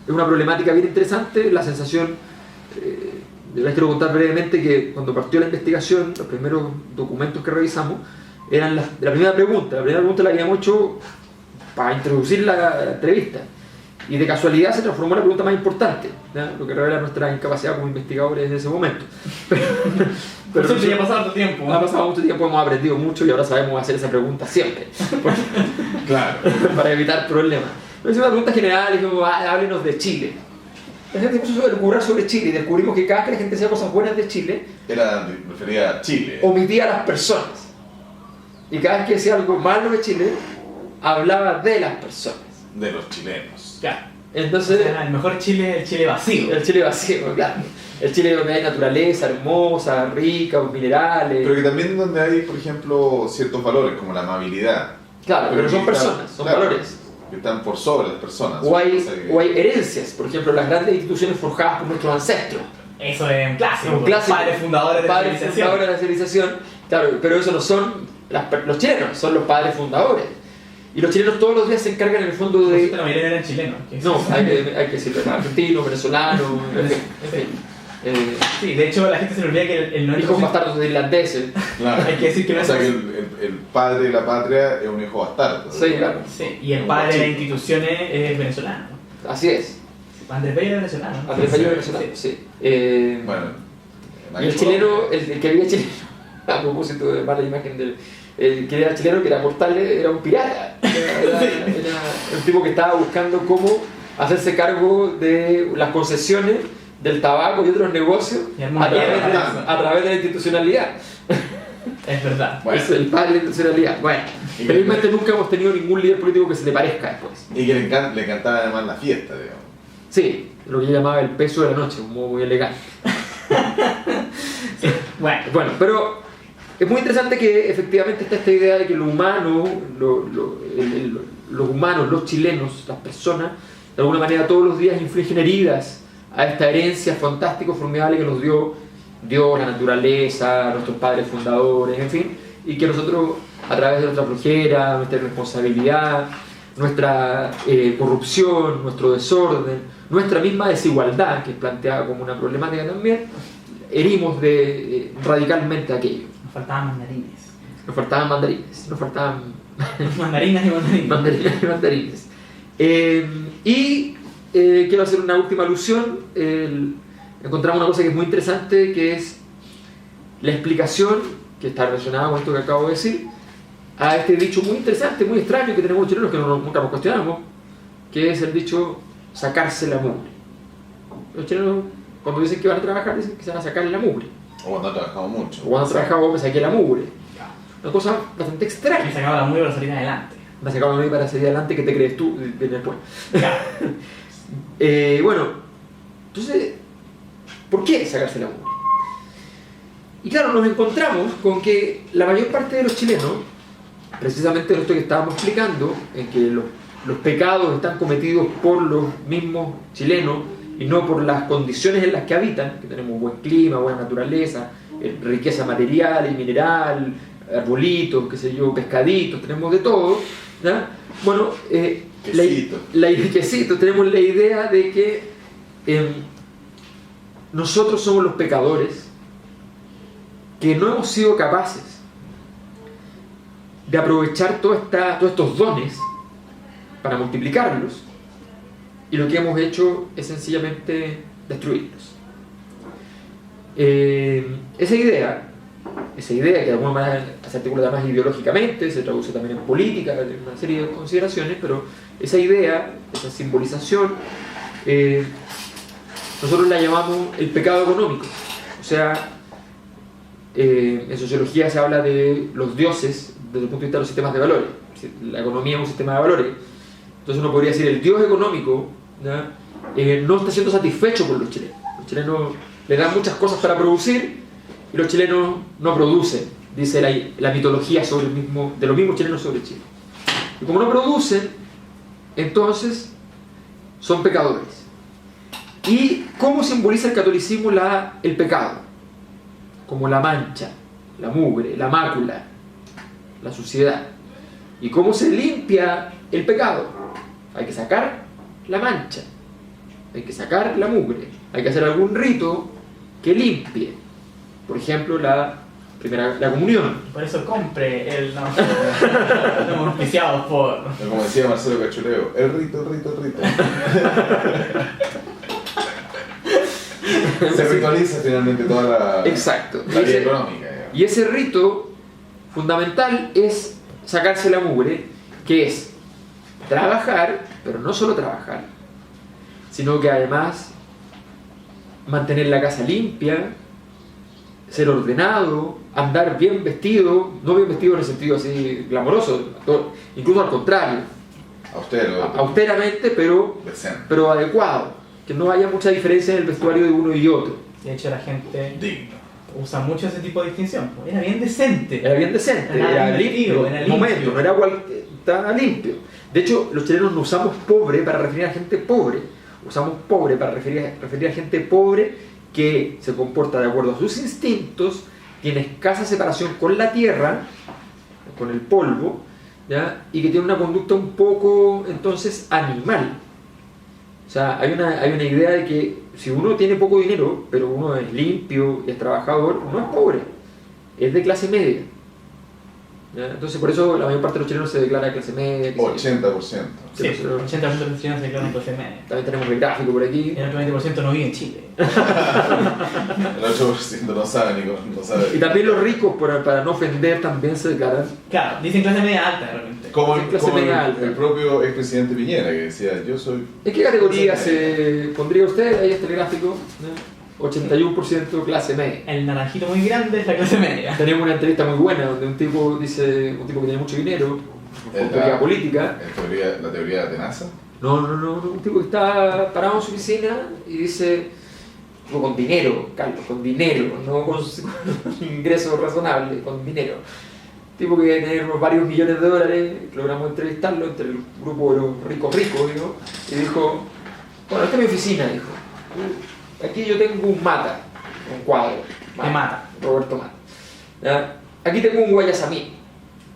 problemática bien interesante. La sensación, les quiero contar brevemente que cuando partió la investigación, los primeros documentos que revisamos eran la primera pregunta la habíamos hecho para introducir la entrevista, y de casualidad se transformó en la pregunta más importante, ¿ya? Lo que revela nuestra incapacidad como investigadores en ese momento. Pero Siempre ya ha pasado tanto tiempo. Ha pasado mucho tiempo, hemos aprendido mucho y ahora sabemos hacer esa pregunta siempre. Claro. Para evitar problemas. Pero es una pregunta general, es como, háblenos de Chile. La gente empezó a descubrir sobre Chile y descubrimos que cada vez que la gente decía cosas buenas de Chile, refería a Chile. Omitía a las personas. Y cada vez que decía algo malo de Chile, hablaba de las personas. De los chilenos. Claro. Entonces, el mejor Chile es el Chile vacío. El Chile vacío, claro. El Chile donde hay naturaleza hermosa, rica, minerales. Pero que también donde hay, por ejemplo, ciertos valores como la amabilidad. Claro, pero son personas, son claro, valores. que están por sobre las personas. O hay herencias, por ejemplo, las grandes instituciones forjadas por nuestros ancestros. Eso es un clásico. Padres fundadores de la civilización. Claro, pero eso no son los chilenos, son los padres fundadores. Y los chilenos todos los días se encargan en el fondo de... La mayoría eran chilenos. No, hay que decirlo, argentinos, venezolanos, sí, de hecho la gente se le olvida que el 90%... hijos bastardos de irlandeses. Claro. Hay que decir que no o es... sea que el padre de la patria es un hijo bastardo. Sí, claro. Sí, y el padre de las instituciones es venezolano. Así es. Andrés Bello es venezolano. Andrés Bello es venezolano, sí. Bueno, y el chileno, el que había chileno, a propósito de mala imagen del... El que era chileno, que era mortal, era un pirata. Era un tipo que estaba buscando cómo hacerse cargo de las concesiones del tabaco y otros negocios a través de la institucionalidad. Es verdad. Bueno. Es el padre de la institucionalidad. Bueno, felizmente nunca hemos tenido ningún líder político que se le parezca después. Y que le encantaba además la fiesta, digamos. Sí, lo que yo llamaba el peso de la noche, un modo muy elegante. Sí. Bueno, pero es muy interesante que efectivamente está esta idea de que lo humano, los humanos, los chilenos, las personas, de alguna manera todos los días infligen heridas a esta herencia fantástica, formidable que nos dio Dios, la naturaleza, nuestros padres fundadores, en fin, y que nosotros a través de nuestra flojera, nuestra irresponsabilidad, nuestra corrupción, nuestro desorden, nuestra misma desigualdad, que es planteada como una problemática también, herimos radicalmente aquello. Nos faltaban mandarines. Nos faltaban mandarines, nos faltaban mandarinas y mandarines. mandarinas y mandarines. Quiero hacer una última alusión. Encontramos una cosa que es muy interesante, que es la explicación, que está relacionada con esto que acabo de decir, a este dicho muy interesante, muy extraño que tenemos los chilenos, que nunca nos cuestionamos, que es el dicho sacarse la mugre. Los chilenos, cuando dicen que van a trabajar, dicen que se van a sacar la mugre. O cuando ha trabajado mucho. O cuando trabajaba me saqué la mugre. Una cosa bastante Y extraña. sacaba la mugre para salir adelante. Me sacaba la mugre para salir adelante, ¿qué te crees tú después? Bueno, entonces, ¿por qué sacarse la mugre? Y claro, nos encontramos con que la mayor parte de los chilenos, precisamente esto que estábamos explicando, en que los pecados están cometidos por los mismos chilenos y no por las condiciones en las que habitan, que tenemos buen clima, buena naturaleza, riqueza material y mineral, arbolitos, qué sé yo, pescaditos, tenemos de todo, ¿ya? Bueno, quesito, tenemos la idea de que nosotros somos los pecadores que no hemos sido capaces de aprovechar todos estos dones para multiplicarlos, y lo que hemos hecho es sencillamente destruirlos. Esa idea que de alguna manera se articula además ideológicamente, se traduce también en política, en una serie de consideraciones, pero esa idea, esa simbolización, nosotros la llamamos el pecado económico. O sea, en sociología se habla de los dioses desde el punto de vista de los sistemas de valores. La economía es un sistema de valores. Entonces uno podría decir el dios económico, ¿ya? No está siendo satisfecho por los chilenos. Los chilenos le dan muchas cosas para producir y los chilenos no producen, dice la mitología de los mismos chilenos sobre Chile. Y como no producen, entonces son pecadores. ¿Y cómo simboliza el catolicismo el pecado? Como la mancha, la mugre, la mácula, la suciedad. ¿Y cómo se limpia el pecado? Hay que sacar la mancha, hay que sacar la mugre, hay que hacer algún rito que limpie. Por ejemplo, la comunión. Por eso compre el no auspiciados por... Como decía Marcelo Cachureo, el rito. Se ritualiza finalmente toda la vida económica. Y ese rito fundamental es sacarse la mugre, que es trabajar, pero no solo trabajar, sino que además mantener la casa limpia, ser ordenado, andar bien vestido, no bien vestido en el sentido así glamoroso, incluso al contrario, austeramente, pero adecuado, que no haya mucha diferencia en el vestuario de uno y otro. De hecho, la gente usa mucho ese tipo de distinción. Era bien decente. Era limpio, era limpio. momento, no era estaba limpio. De hecho, los chilenos no usamos pobre para referir a gente pobre. Usamos pobre para referir a gente pobre que se comporta de acuerdo a sus instintos, tiene escasa separación con la tierra, con el polvo, ¿ya? Y que tiene una conducta un poco, entonces, animal. O sea, hay una idea de que si uno tiene poco dinero, pero uno es limpio y es trabajador, uno es pobre, es de clase media. ¿Ya? Entonces, por eso la mayor parte de los chilenos se declara clase media. 80%. Sí, el 80% de los chilenos se declaran clase media. También tenemos el gráfico por aquí. Y el otro 20% no vive en Chile. El 8% no sabe ni no sabe. Y también los ricos, para no ofender, también se declaran. Claro, dicen clase media alta realmente. Como, clase media alta. el propio expresidente Piñera, que decía, yo soy... ¿En qué categoría se pondría usted? Ahí está el gráfico. ¿no? 81% clase media. El naranjito muy grande es la clase media. Tenemos una entrevista muy buena donde un tipo dice, un tipo que tiene mucho dinero, con teoría política. La teoría de Tenaza. No, un tipo que está parado en su oficina y dice, con dinero, Carlos, con dinero, no con ingresos razonables, con dinero. Tipo que tiene varios millones de dólares, logramos entrevistarlo entre el grupo de los ricos, digo, y dijo, bueno, esta es mi oficina, dijo. Aquí yo tengo un Mata, un cuadro. Mata. Roberto Mata. ¿Ya? Aquí tengo un Guayasamín.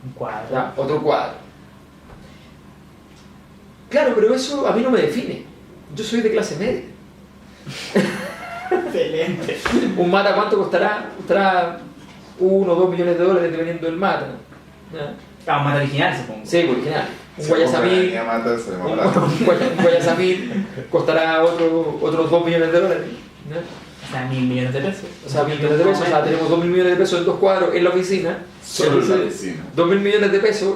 Un cuadro. ¿Ya? Otro cuadro. Claro, pero eso a mí no me define. Yo soy de clase media. Excelente. ¿Un Mata cuánto costará? Costará 1 o 2 millones de dólares dependiendo del Mata. ¿Ya? Ah, un Mata original, supongo. Sí, original. Un Se Guayasamín. Mata, se le va a hablar. Un Guayasamín costará otros 2 millones de dólares. ¿Ya? O sea, 1.000 millones de pesos. O sea, 1.000 millones de pesos. O sea, tenemos 2.000 millones de pesos en 2 cuadros en la oficina. Solo en la Entonces, oficina. 2.000 millones de pesos.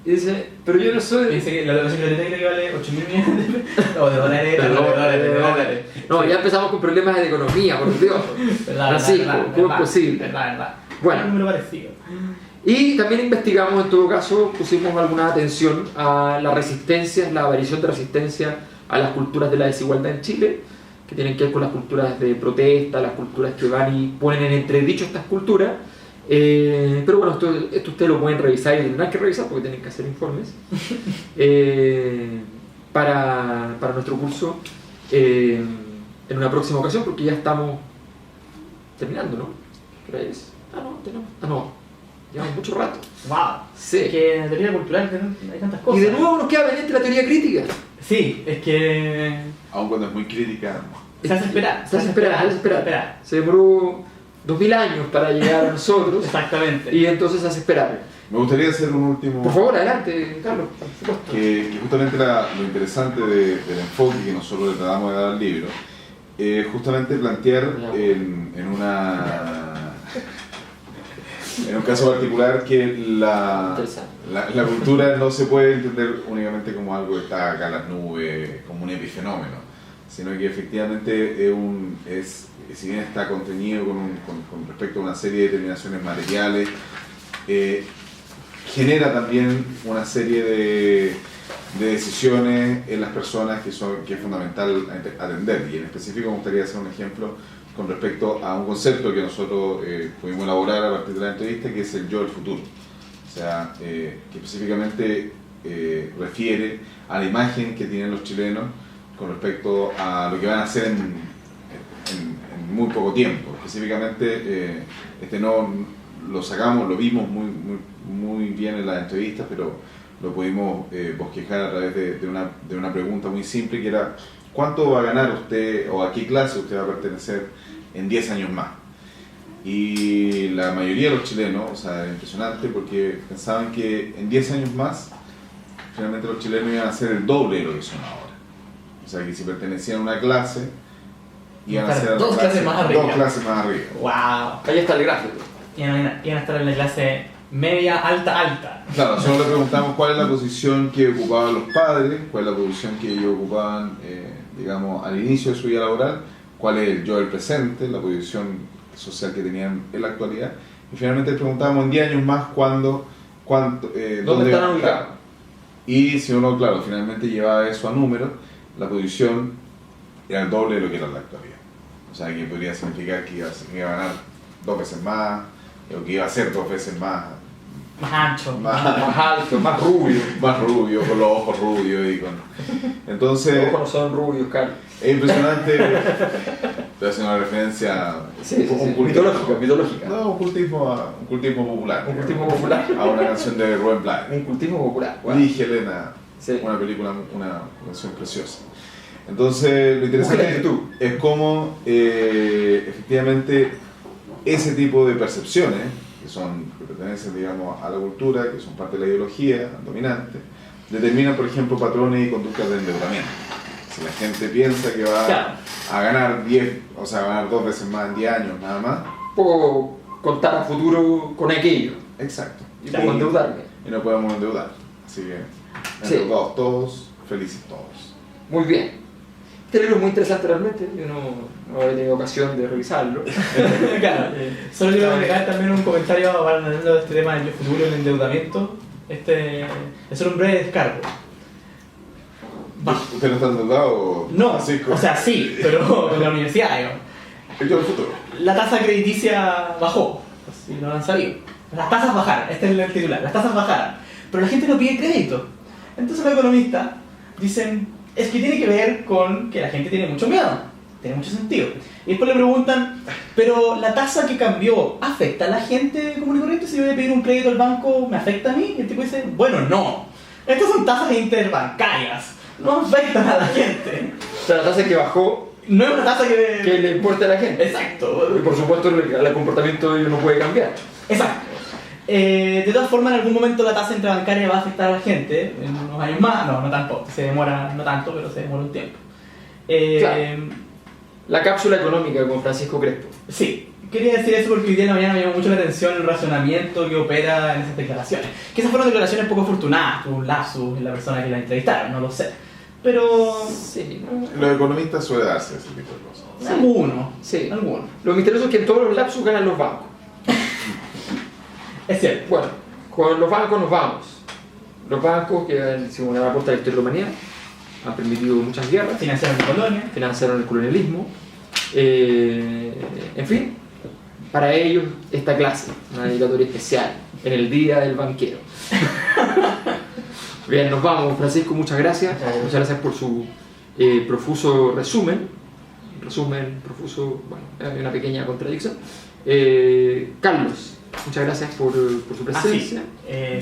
Y dice, pero yo no soy. Dice que la dotación biblioteca que vale 8.000 millones de pesos. O de dólares, de dólares. No, ya empezamos con problemas de economía, por Dios. Así, ¿cómo es posible? Verdad. Bueno. Un número parecido. Y también investigamos, en todo caso, pusimos alguna atención a la resistencia, la aparición de resistencia a las culturas de la desigualdad en Chile, que tienen que ver con las culturas de protesta, las culturas que van y ponen en entredicho estas culturas. Pero bueno, esto ustedes lo pueden revisar y tendrán que revisar porque tienen que hacer informes para nuestro curso en una próxima ocasión, porque ya estamos terminando, ¿no? ¿Qué hora es? No. Llevamos mucho rato. Wow. Sí. Es que en la teoría cultural hay tantas cosas. Y de nuevo nos queda pendiente la teoría crítica. Sí, es que. Aun cuando es muy crítica. Se hace esperar. Se hace esperar. Se demoró 2000 años para llegar a nosotros. Exactamente. Y entonces se hace esperar. Me gustaría hacer un último... Por favor, adelante, Carlos, por supuesto. Que justamente lo interesante del enfoque que nosotros le tratamos de dar al libro es justamente plantear en un caso particular que la cultura no se puede entender únicamente como algo que está acá en las nubes, como un epifenómeno, sino que efectivamente si bien está contenido con respecto a una serie de determinaciones materiales, genera también una serie de decisiones en las personas que es fundamental atender. Y en específico me gustaría hacer un ejemplo con respecto a un concepto que nosotros pudimos elaborar a partir de la entrevista, que es el yo del futuro. O sea, que específicamente refiere a la imagen que tienen los chilenos con respecto a lo que van a hacer en muy poco tiempo. Específicamente, lo vimos muy bien en las entrevistas, pero lo pudimos bosquejar a través de una pregunta muy simple, que era: ¿cuánto va a ganar usted o a qué clase usted va a pertenecer en 10 años más? Y la mayoría de los chilenos, o sea, era impresionante porque pensaban que en 10 años más, finalmente los chilenos iban a ser el doble de lo que son ahora. O sea, que si pertenecían a una clase, iban a ser dos clases más arriba. Wow. Ahí está el gráfico. Iban a estar en la clase media, alta. Claro, solo le preguntamos cuál es la posición que ocupaban los padres, cuál es la posición que ellos ocupaban, digamos, al inicio de su vida laboral, cuál es el yo del presente, la posición social que tenían en la actualidad, y finalmente les preguntábamos en 10 años más ¿dónde están ubicados? Y si uno, claro, finalmente llevaba eso a números, la posición era el doble de lo que era en la actualidad. O sea, que podría significar que iba a ganar 2 veces más, o que iba a ser 2 veces más Más ancho. más alto, más rubio. Más rubio, con los ojos rubios y con... Los Entonces, ojos no son rubios, Carlos. es impresionante. Estoy haciendo una referencia Sí. cultismo. Mitológica. No, un cultismo popular. Un cultismo popular. A una canción de Rubén Blades. Un cultismo popular. Y Helena, Sí. una película, una canción preciosa. Entonces, lo interesante es cómo efectivamente ese tipo de percepciones, que pertenecen, digamos, a la cultura, que son parte de la ideología dominante, determinan, por ejemplo, patrones y conductas de endeudamiento. Si la gente piensa que va Claro. a ganar 10, o sea, a ganar 2 veces más en 10 años, nada más. Puedo contar a futuro con aquello Exacto. y puedo endeudarme. Y no podemos endeudar. Así que, Sí. endeudados todos, felices todos. Muy bien. Este libro es muy interesante realmente. Yo no he tenido ocasión de revisarlo. Claro. Solo quiero agregar también un comentario hablando de este tema del futuro y el endeudamiento. Es solo un breve descargo. ¿Usted no está endeudado? No, Francisco? o sea, sí, pero con la universidad, digamos. Yo del futuro. La tasa crediticia bajó, si no lo han sabido. Las tasas bajaron, este es el titular, las tasas bajaron. Pero la gente no pide crédito. Entonces los economistas dicen, es que tiene que ver con que la gente tiene mucho miedo, tiene mucho sentido. Y después le preguntan, pero la tasa que cambió, ¿afecta a la gente común y corriente? Si yo voy a pedir un crédito al banco, ¿me afecta a mí? Y el tipo dice, bueno, no. Estas son tasas interbancarias, no afectan a la gente. O sea, la tasa que bajó, No es una tasa que le importa a la gente. Exacto. Y por supuesto, el comportamiento de ellos no puede cambiar. Exacto. De todas formas, en algún momento la tasa interbancaria va a afectar a la gente, en unos años más, no tampoco, se demora, no tanto, pero se demora un tiempo. Claro. La cápsula económica con Francisco Crespo. Sí, quería decir eso porque hoy día en la mañana me llamó mucho la atención el razonamiento que opera en esas declaraciones. Que esas fueron declaraciones poco afortunadas, tuvo un lapsus en la persona que la entrevistaron, no lo sé. Pero... Sí, Los economistas suele darse ese tipo de cosas. Sí. Algunos. Sí. Algunos. Lo misterioso es que en todos los lapsus ganan los bancos. Es cierto. Bueno, con los bancos nos vamos. Los bancos, que según la aporta de la historia de la humanidad, han permitido muchas guerras, Financiaron la colonia. financiaron el colonialismo. En fin, para ellos esta clase, una dedicatoria especial en el Día del Banquero. Bien, nos vamos. Francisco, muchas gracias. Muchas gracias por su profuso resumen. Resumen, profuso, bueno, hay una pequeña contradicción. Carlos, muchas gracias por su presencia.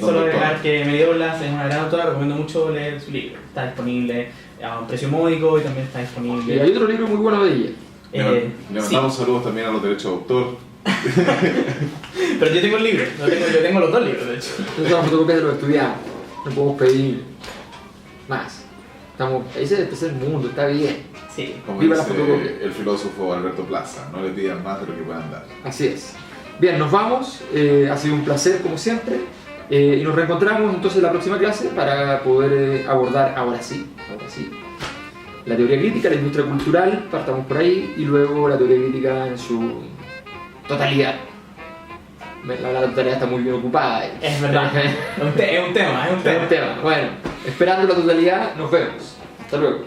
Solo agregar que Medioblas es una gran autora, recomiendo mucho leer su libro. Está disponible a un precio módico y también está Y disponible. hay otro libro muy bueno de ella. Le mandamos saludos también a los derechos de autor. Pero yo tengo el libro, yo tengo los dos libros, de hecho. Nosotros las fotocopias de los estudiantes. No podemos pedir más. Ese es el mundo, está bien. Sí. Como Viva la dice fotocopia. el filósofo Alberto Plaza, no le pidan más de lo que puedan dar. Así es. Bien, nos vamos. Ha sido un placer, como siempre. Y nos reencontramos entonces en la próxima clase para poder abordar, ahora sí, la teoría crítica, la industria cultural, partamos por ahí, y luego la teoría crítica en su totalidad. La totalidad está muy bien ocupada. Es verdad. Es un tema. Es un tema. Bueno, esperando la totalidad, nos vemos. Hasta luego.